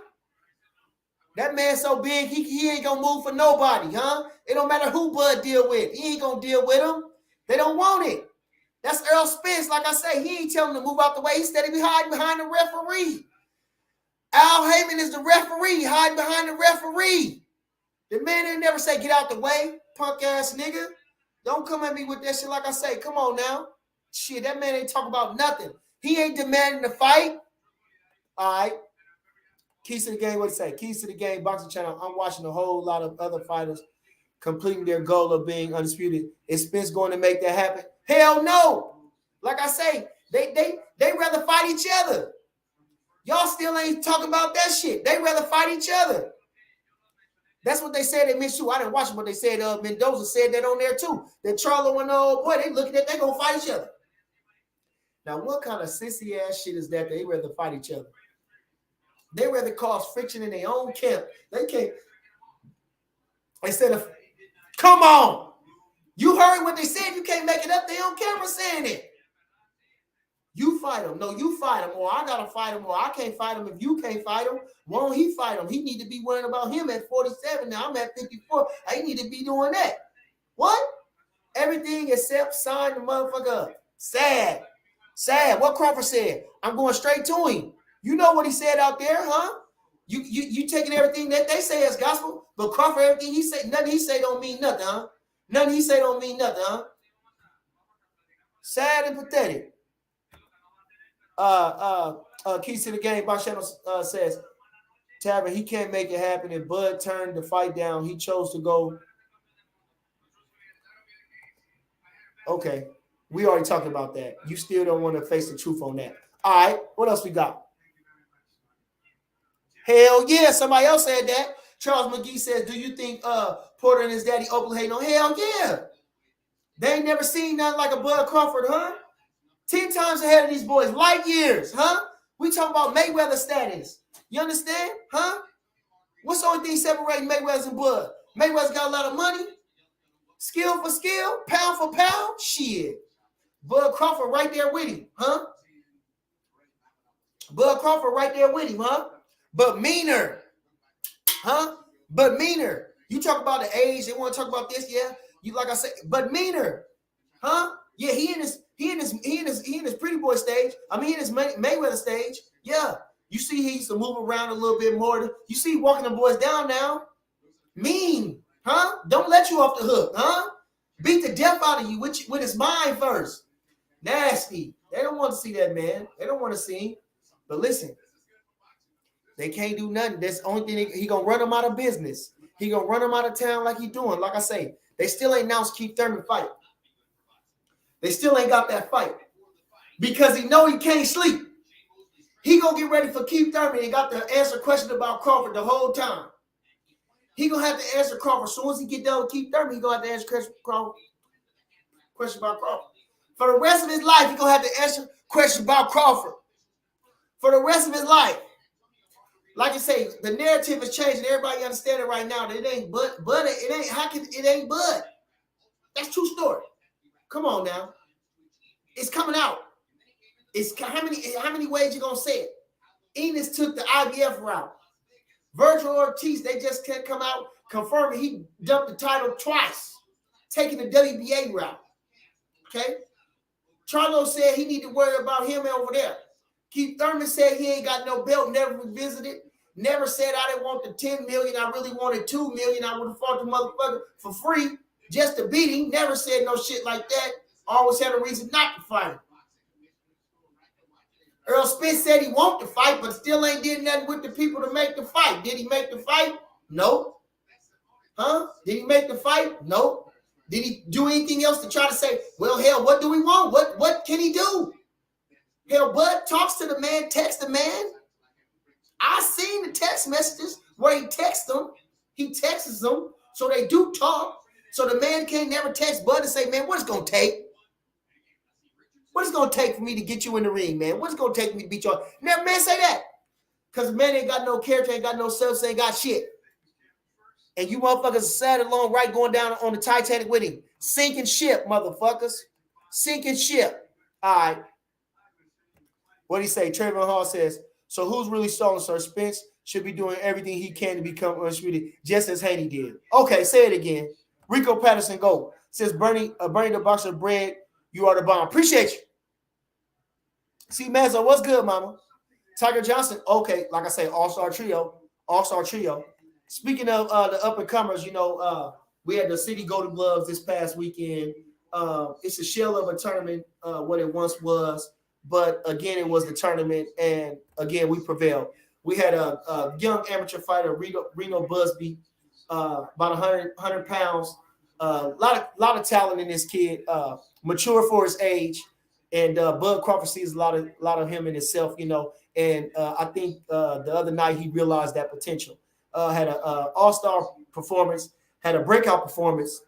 That man so big, he ain't gonna move for nobody, huh? It don't matter who Bud deal with. He ain't gonna deal with him. They don't want it. That's Earl Spence. Like I say, he ain't telling them to move out the way. He steady be hiding behind the referee. Al Heyman is the referee, hiding behind the referee. The man ain't never say, get out the way, punk ass nigga. Don't come at me with that shit. Like I say, come on now. Shit, that man ain't talking about nothing. He ain't demanding the fight. All right. Keys to the game, what do you say? Keys to the game, Boxing Channel. I'm watching a whole lot of other fighters completing their goal of being undisputed. Is Spence going to make that happen? Hell no. Like I say, They rather fight each other. Y'all still ain't talking about that shit. They rather fight each other. That's what they said at Minshew. I didn't watch it, but they said Mendoza said that on there too. That Charlo and boy, they looking at they gonna fight each other. Now, what kind of sissy ass shit is that? They rather fight each other. They rather cause friction in their own camp. They can't. Instead of, come on, you heard what they said. You can't make it up. They on camera saying it. You fight him. No, you fight him. Or I gotta fight him. Or I can't fight him if you can't fight him. Won't he fight him? He need to be worrying about him at 47. Now I'm at 54. I need to be doing that. What? Everything except sign the motherfucker up. Sad. Sad. What Crawford said. I'm going straight to him. You know what he said out there, huh? You taking everything that they say as gospel, but Crawford, everything he say, nothing he say don't mean nothing, huh? Nothing he say don't mean nothing, huh? Sad and pathetic. Keys to the game. Bob Channel says, Tavern, he can't make it happen. If Bud turned the fight down, he chose to go. Okay, we already talked about that. You still don't want to face the truth on that. All right, what else we got? Hell yeah, somebody else said that. Charles McGee says, do you think Porter and his daddy openly hating on? Hell yeah. They ain't never seen nothing like a Bud Crawford, huh? 10 times ahead of these boys, light years, huh? We talk about Mayweather status. You understand, huh? What's the only thing separating Mayweather and Bud? Mayweather's got a lot of money. Skill for skill, pound for pound, shit. Bud Crawford right there with him, huh? Bud Crawford right there with him, huh? But meaner, huh? But meaner. You talk about the age, they want to talk about this, yeah. You like I said, but meaner, huh? Yeah, he in his pretty boy stage. I mean, in his Mayweather stage. Yeah, you see, he used to move around a little bit more. You see, walking the boys down now. Mean, huh? Don't let you off the hook, huh? Beat the death out of you with his mind first. Nasty. They don't want to see that, man. They don't want to see him. But listen. They can't do nothing. That's the only thing he gonna run them out of business. He gonna run them out of town like he doing. Like I say, they still ain't announced Keith Thurman fight. They still ain't got that fight because he know he can't sleep. He gonna get ready for Keith Thurman and got to answer question about Crawford the whole time. He gonna have to answer Crawford as soon as he get done with Keith Thurman. He gonna have to answer question about Crawford for the rest of his life. He gonna have to answer question about Crawford for the rest of his life. Like I say, the narrative is changing. Everybody understand it right now. That it ain't Bud. It ain't. How can it ain't Bud? That's true story. Come on now. It's coming out. It's how many ways you gonna say it? Enos took the IBF route. Virgil Ortiz, they just can't come out confirming he dumped the title twice, taking the WBA route. Okay. Charlo said he need to worry about him over there. Keith Thurman said he ain't got no belt, never revisited, never said I didn't want the 10 million, I really wanted 2 million. I would have fought the motherfucker for free just to beat him. Never said no shit like that. Always had a reason not to fight him. Earl Spence said he want to fight, but still ain't did nothing with the people to make the fight. Did he make the fight? No. Huh? Did he make the fight? No. Did he do anything else to try to say, well, hell, what do we want? What can he do? Hell, Bud talks to the man, texts the man. I seen the text messages where he texts them. He texts them, so they do talk. So the man can't never text Bud and say, man, what's it going to take? What is it going to take for me to get you in the ring, man? What's it going to take me to beat you? Never man say that. Because the man ain't got no character, ain't got no substance, ain't got shit. And you motherfuckers sat along right going down on the Titanic with him. Sinking ship, motherfuckers. Sinking ship. All right. What do he say? Trayvon Hall says, so who's really stalling, Sir? Spence should be doing everything he can to become undisputed, just as Haney did. Okay, say it again. Rico Patterson Gold says, Bernie the boxer bread, you are the bomb. Appreciate you. See, Mazzo, what's good, mama? Tiger Johnson, okay, like I say, all-star trio. Speaking of the up-and-comers, we had the City Golden Gloves this past weekend. It's a shell of a tournament, what it once was. But again, it was the tournament, and again, we prevailed. We had a young amateur fighter, Reno Busby, about 100 pounds. A lot of talent in this kid. Mature for his age. And Bud Crawford sees a lot of him in himself, you know. And I think the other night he realized that potential. Had an all-star performance, had a breakout performance,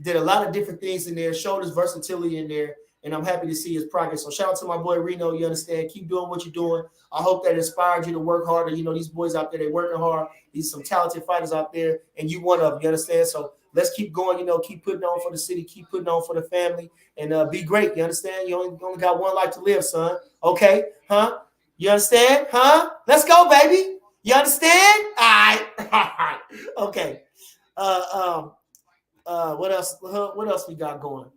did a lot of different things in there, showed his versatility in there, and I'm happy to see his progress. So shout out to my boy Reno. You understand? Keep doing what you're doing. I hope that inspired you to work harder. You know, these boys out there, they're working hard. These some talented fighters out there, and you one of them. You understand? So let's keep going. You know, keep putting on for the city, keep putting on for the family, and be great. You understand? You only got one life to live, son. Okay? Huh? You understand? Huh? Let's go, baby. You understand? All right. Okay. What else? What else we got going?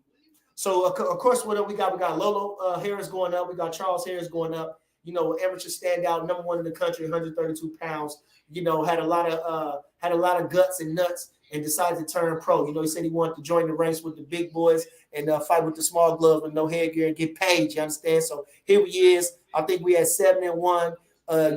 So of course, what we got? We got Lolo Harris going up. We got Charles Harris going up. You know, amateur standout, number one in the country, 132 pounds. You know, had a lot of guts and nuts, and decided to turn pro. You know, he said he wanted to join the ranks with the big boys and fight with the small gloves with no headgear and get paid. You understand? So here he is. I think we had 7-1.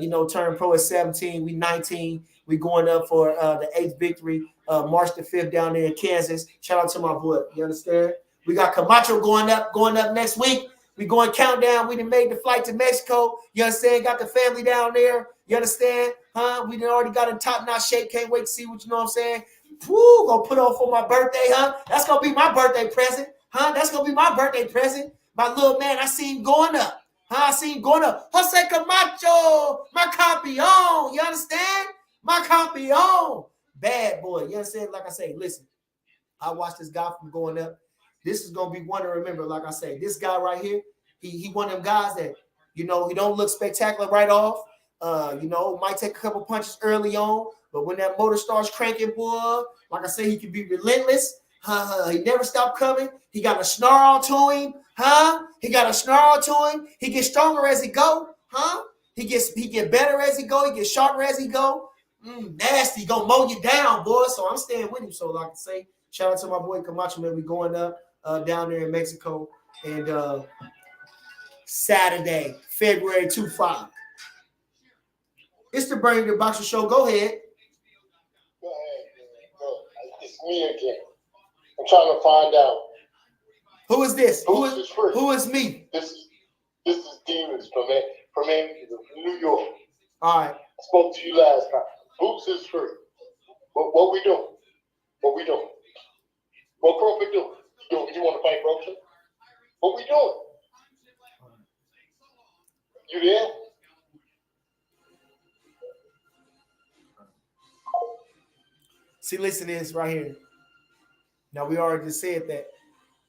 You know, turn pro at 17. We 19. We going up for the 8th victory. March the 5th down there in Kansas. Shout out to my boy. You understand? We got Camacho going up next week. We going countdown. We done made the flight to Mexico. You understand? Got the family down there. You understand? Huh? We done already got in top-notch shape. Can't wait to see what you know what I'm saying. Woo, gonna put on for my birthday, huh? That's gonna be my birthday present. Huh? That's gonna be my birthday present. My little man, I see him going up. Huh? I see him going up. Jose Camacho, my campeon. You understand? My campeon. Bad boy. You understand? Like I say, listen, I watched this guy from going up. This is gonna be one to remember. Like I say, this guy right here, he one of them guys that, you know, he don't look spectacular right off. You know, might take a couple punches early on, but when that motor starts cranking, boy, like I say, he can be relentless. He never stopped coming. He got a snarl to him, huh? He got a snarl to him. He gets stronger as he go, huh? He get better as he go. He gets sharper as he go. Nasty, gonna mow you down, boy. So I'm staying with him. So like I say, shout out to my boy Camacho, man. We going up down there in Mexico, and Saturday, February 25. It's the Bernie the Boxer Show. Go ahead. Go ahead, man. It's me again. I'm trying to find out. Who is this? Who is me? This is Demons from New York. All right. I spoke to you last time. Boots is free. What we doing? What we doing? What Crawford doing? You want to fight Brooklyn? What we doing? You there? See, listen to this right here. Now, we already just said that.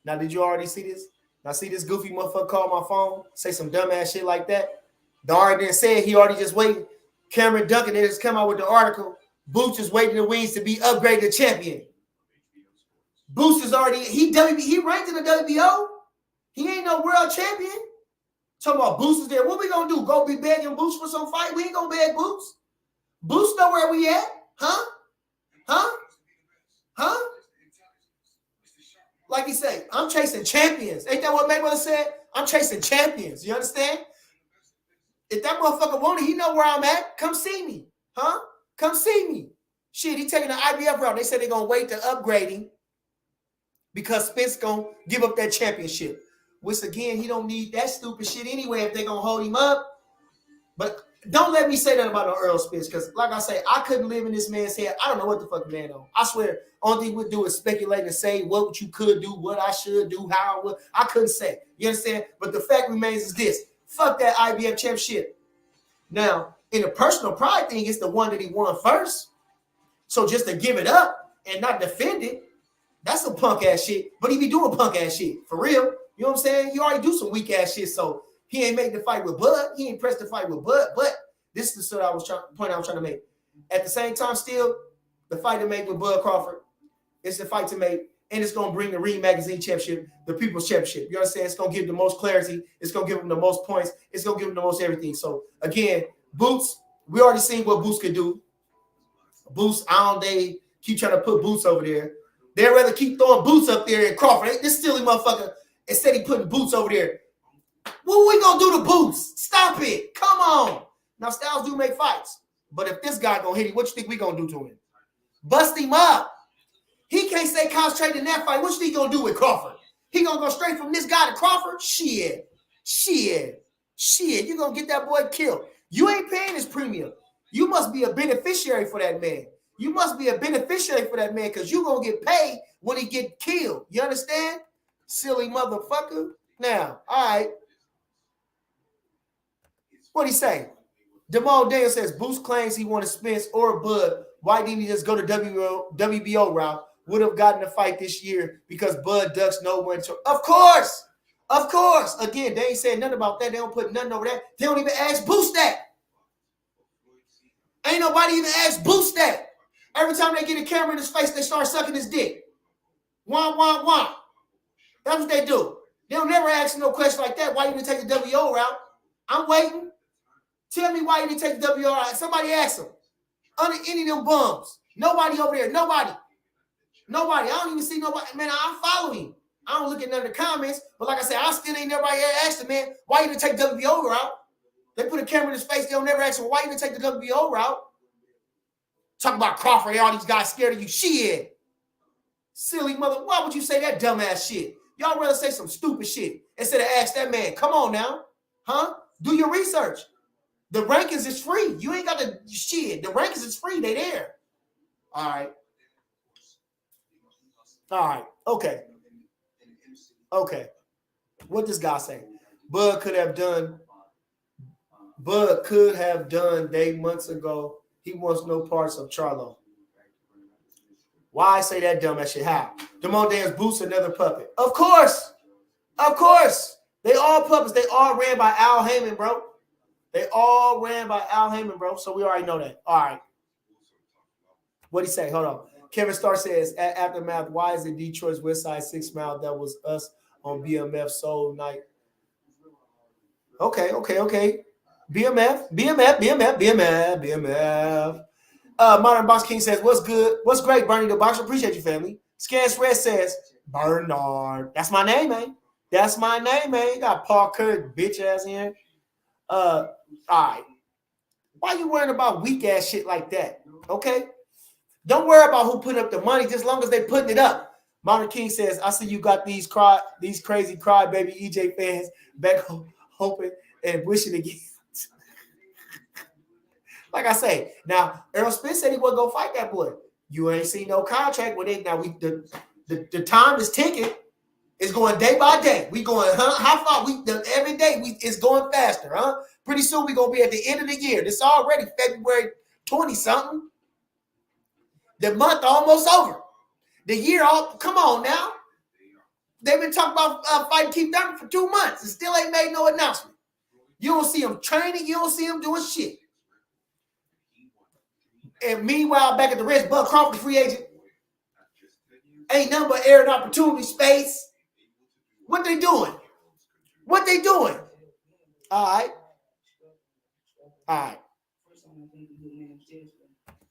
Now, did you already see this? Now, see this goofy motherfucker call my phone, say some dumbass shit like that? The already didn't say it. He already just waiting. Cameron Duncan, they just come out with the article. Boots is waiting the wings to be upgraded to champion. Boots is already, he ranked in the WBO. He ain't no world champion. Talking about Boots is there. What we gonna do? Go be begging Boots for some fight? We ain't gonna beg Boots. Boots know where we at. Huh? Like he said, I'm chasing champions. Ain't that what Mayweather said? I'm chasing champions. You understand? If that motherfucker want it, he know where I'm at. Come see me. Huh? Come see me. Shit, he taking the IBF route. They said they're going to wait to upgrade him because Spence going to give up that championship. Which, again, he don't need that stupid shit anyway if they're going to hold him up. But don't let me say that about no Earl Spence because, like I say, I couldn't live in this man's head. I don't know what the fuck the man on. I swear, only thing we'd do is speculate and say what you could do, what I should do, how I would. I couldn't say. You understand? But the fact remains is this. Fuck that IBF championship. Now, in a personal pride thing, it's the one that he won first. So just to give it up and not defend it, that's some punk ass shit. But he be doing punk ass shit. For real. You know what I'm saying? He already do some weak ass shit. So he ain't make the fight with Bud. He ain't pressed the fight with Bud. But this is the point I was trying to make. At the same time, still, the fight to make with Bud Crawford, it's the fight to make, and it's going to bring the Ring Magazine Championship, the People's Championship. You understand? It's going to give the most clarity. It's going to give them the most points. It's going to give them the most everything. So, again, Boots, we already seen what Boots could do. Boots, they keep trying to put Boots over there. They'd rather keep throwing Boots up there than Crawford. This silly motherfucker, instead of putting Boots over there. What we going to do to Boots? Stop it. Come on. Now, Styles do make fights. But if this guy going to hit him, what you think we going to do to him? Bust him up. He can't stay concentrated in that fight. What you think he going to do with Crawford? He gonna go straight from this guy to Crawford? Shit. You gonna get that boy killed. You ain't paying his premium. You must be a beneficiary for that man. You must be a beneficiary for that man because you gonna get paid when he get killed. You understand? Silly motherfucker. Now, all right. What'd he say? Jamal Daniel says Boost claims he wanted Spence or Bud. Why didn't he just go to WBO route? Would have gotten a fight this year because Bud ducks no one to. Of course. Again, they ain't saying nothing about that. They don't put nothing over that. They don't even ask Boost that. Ain't nobody even ask Boost that. Every time they get a camera in his face, they start sucking his dick. Wah. That's what they do. They don't never ask him no question like that. Why you didn't take the WO route? I'm waiting. Tell me why you didn't take the WO route. Somebody ask him. Under any of them bums. Nobody over there. Nobody. I don't even see nobody. Man, I'm following. I don't look at none of the comments. But like I said, I still ain't nobody asked the man, why you didn't take the WBO route? They put a camera in his face. They don't never ask him, why you didn't take the WBO route? Talk about Crawford. All these guys scared of you. Shit. Silly mother. Why would you say that dumbass shit? Y'all rather say some stupid shit instead of ask that man, come on now. Huh? Do your research. The rankings is free. You ain't got to shit. The rankings is free. They there. All right. Okay. What this guy say? Bud could have done day months ago. He wants no parts of Charlo. Why I say that dumbass shit? How? Demone Dance Boots another puppet. Of course. They all puppets. They all ran by Al Heyman, bro. So we already know that. All right. What'd he say? Hold on. Kevin Starr says, at Aftermath, why is it Detroit's West Side 6 Mile? That was us on BMF Soul Night. Okay. BMF. Modern Box King says, what's good? What's great, Bernie the Boxer? Appreciate you, family. Scans Red says, Bernard. That's my name, man. Got Paul Kirk, bitch ass in. All right. Why you worrying about weak ass shit like that? Okay? Don't worry about who put up the money, just as long as they putting it up. Modern King says, I see you got these crazy crybaby EJ fans back hoping and wishing again. Like I say, now Errol Spence said he wasn't gonna fight that boy. You ain't seen no contract with it. Now the time is ticking. It's going day by day. We going, how far? Every day it's going faster, huh? Pretty soon we gonna be at the end of the year. This already February 20-something. The month almost over. The year come on now. They've been talking about fighting Keith Thurman for 2 months and still ain't made no announcement. You don't see him training. You don't see him doing shit. And meanwhile, back at the Reds, Bud Crawford, free agent. Ain't nothing but air and opportunity space. What they doing? All right.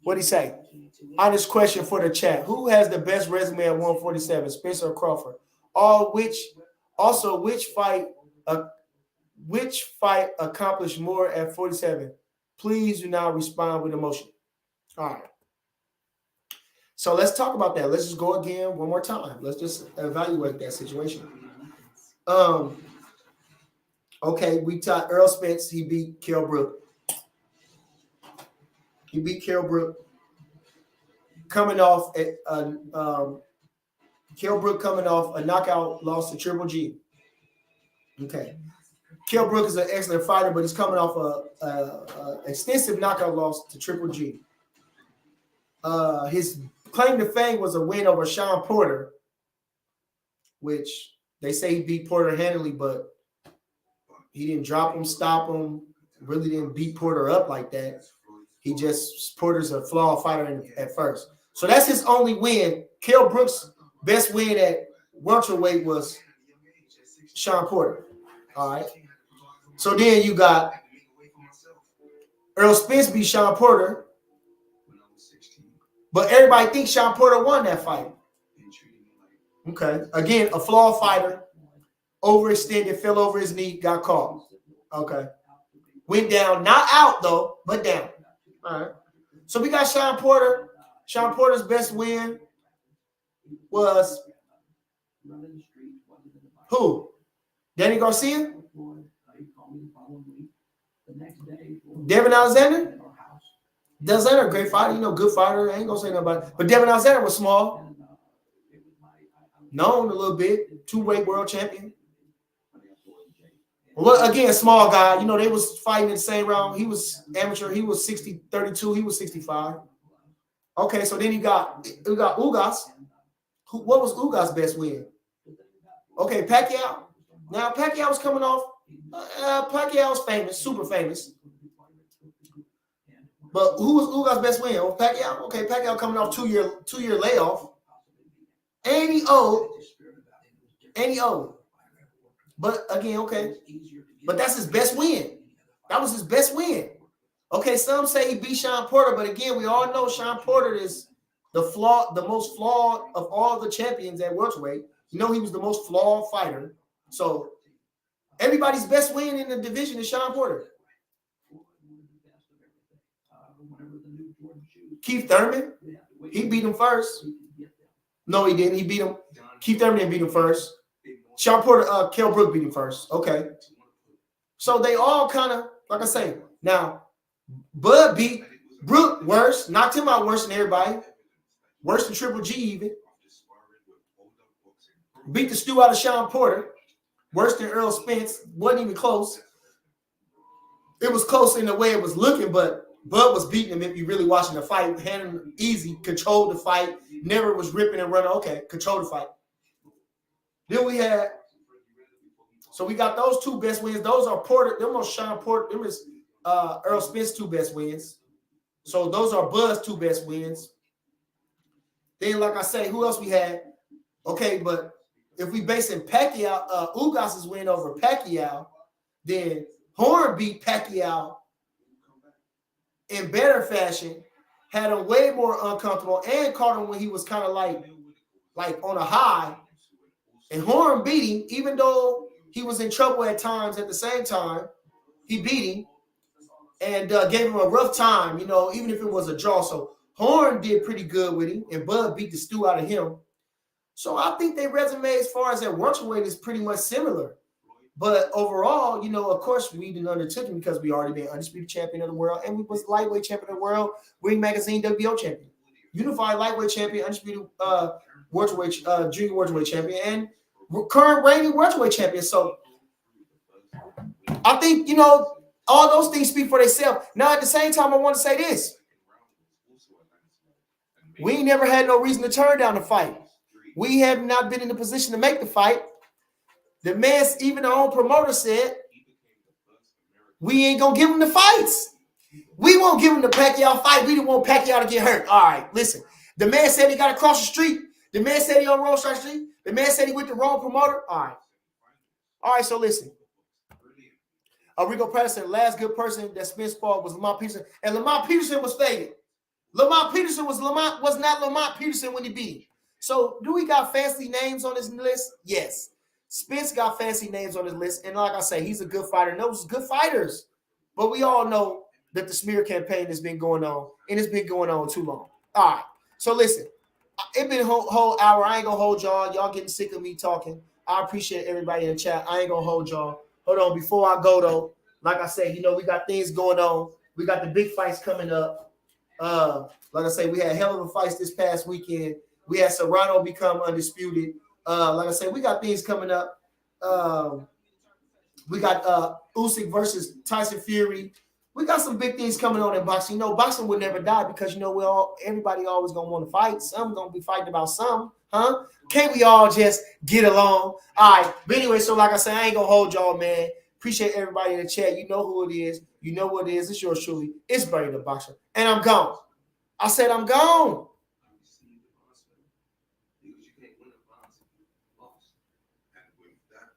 What'd he say? Honest question for the chat. Who has the best resume at 147, Spencer or Crawford? Which fight accomplished more at 47? Please do not respond with emotion. All right. So let's talk about that. Let's just go again one more time. Let's just evaluate that situation. Okay, we taught Earl Spence. He beat Kell Brook. Coming off Kell Brook coming off a knockout loss to Triple G. Okay. Kell Brook is an excellent fighter, but he's coming off a extensive knockout loss to Triple G. His claim to fame was a win over Sean Porter, which they say he beat Porter handily, but he didn't drop him, stop him, really didn't beat Porter up like that. Porter's a flawed fighter at first. So that's his only win. Kell Brook's best win at welterweight was Sean Porter. All right. So then you got Earl Spence beat Sean Porter, but everybody thinks Sean Porter won that fight. Okay. Again, a flawed fighter, overextended, fell over his knee, got caught. Okay. Went down, not out though, but down. All right. So we got Sean Porter. Sean Porter's best win was Who? Danny Garcia? Devin Alexander? Alexander, great fighter, good fighter. I ain't gonna say nothing about it. But Devin Alexander was small. Known a little bit. Two-weight world champion. Well, again, small guy. They was fighting in the same round. He was amateur. He was 32. He was 65. Okay, so then we got Ugas. What was Ugas' best win? Okay, Pacquiao. Now, Pacquiao was coming off. Pacquiao's famous, super famous. But who was Ugas' best win? Oh, Pacquiao? Okay, Pacquiao coming off two-year layoff. And he owed. But again, okay. But that's his best win. That was his best win. Okay, some say he beat Sean Porter, but again, we all know Sean Porter is the most flawed of all the champions at welterweight. He was the most flawed fighter. So everybody's best win in the division is Sean Porter. Keith Thurman, he beat him first. No, he didn't. He beat him. Keith Thurman didn't beat him first. Sean Porter, Kell Brook beat him first. Okay. So they all kind of, like I say, now Bud beat Brook worse, knocked him out worse than everybody. Worse than Triple G even. Beat the stew out of Sean Porter. Worse than Earl Spence. Wasn't even close. It was close in the way it was looking, but Bud was beating him if you really watching the fight. Handling him easy, controlled the fight. Never was ripping and running. Okay, controlled the fight. Then we had, so we got those two best wins. Those are Porter, them are Sean Porter, them is Earl Spence two best wins. So those are Bud's two best wins. Then, like I say, who else we had? Okay, but if we basing Pacquiao, Ugas' win over Pacquiao, then Horn beat Pacquiao in better fashion, had him way more uncomfortable, and caught him when he was kind of like on a high. And Horn beat him, even though he was in trouble at times. At the same time, he beat him and gave him a rough time, even if it was a draw. So Horn did pretty good with him, and Bud beat the stew out of him. So I think their resume as far as at welterweight is pretty much similar. But overall, of course, we didn't undertook him because we already been undisputed champion of the world, and we was lightweight champion of the world, Ring Magazine WBO champion, unified lightweight champion, undisputed welterweight, junior welterweight champion, and current reigning welterweight champion. So I think, all those things speak for themselves. Now, at the same time, I want to say this. We ain't never had no reason to turn down the fight. We have not been in the position to make the fight. The man, even our own promoter said, we ain't going to give him the fights. We won't give him the Pacquiao fight. We don't want Pacquiao to get hurt. All right, listen. The man said he got to cross the street. The man said he on the wrong side of the street. The man said he went the wrong promoter. All right, so listen. Rico Patterson, last good person that Spence fought was Lamont Peterson. And Lamont Peterson was faded. Lamont Peterson was not Lamont Peterson when he beat him. So do we got fancy names on his list? Yes. Spence got fancy names on his list. And like I say, he's a good fighter. And those good fighters. But we all know that the smear campaign has been going on. And it's been going on too long. All right. So listen. It's been a whole hour. I ain't going to hold y'all. Y'all getting sick of me talking. I appreciate everybody in the chat. I ain't going to hold y'all. Hold on. Before I go, though, like I said, we got things going on. We got the big fights coming up. Like I say, we had hell of a fights this past weekend. We had Serrano become undisputed. Like I said, we got things coming up. We got Usyk versus Tyson Fury. We got some big things coming on in boxing. Boxing will never die because everybody always gonna want to fight. Some gonna be fighting about some, huh? Can't we all just get along? All right. But anyway, so like I said, I ain't gonna hold y'all, man. Appreciate everybody in the chat. You know who it is. You know what it is. It's yours truly. It's Bernie the Boxer. And I'm gone. I said I'm gone. Because you can't win a box. Lost. And with that,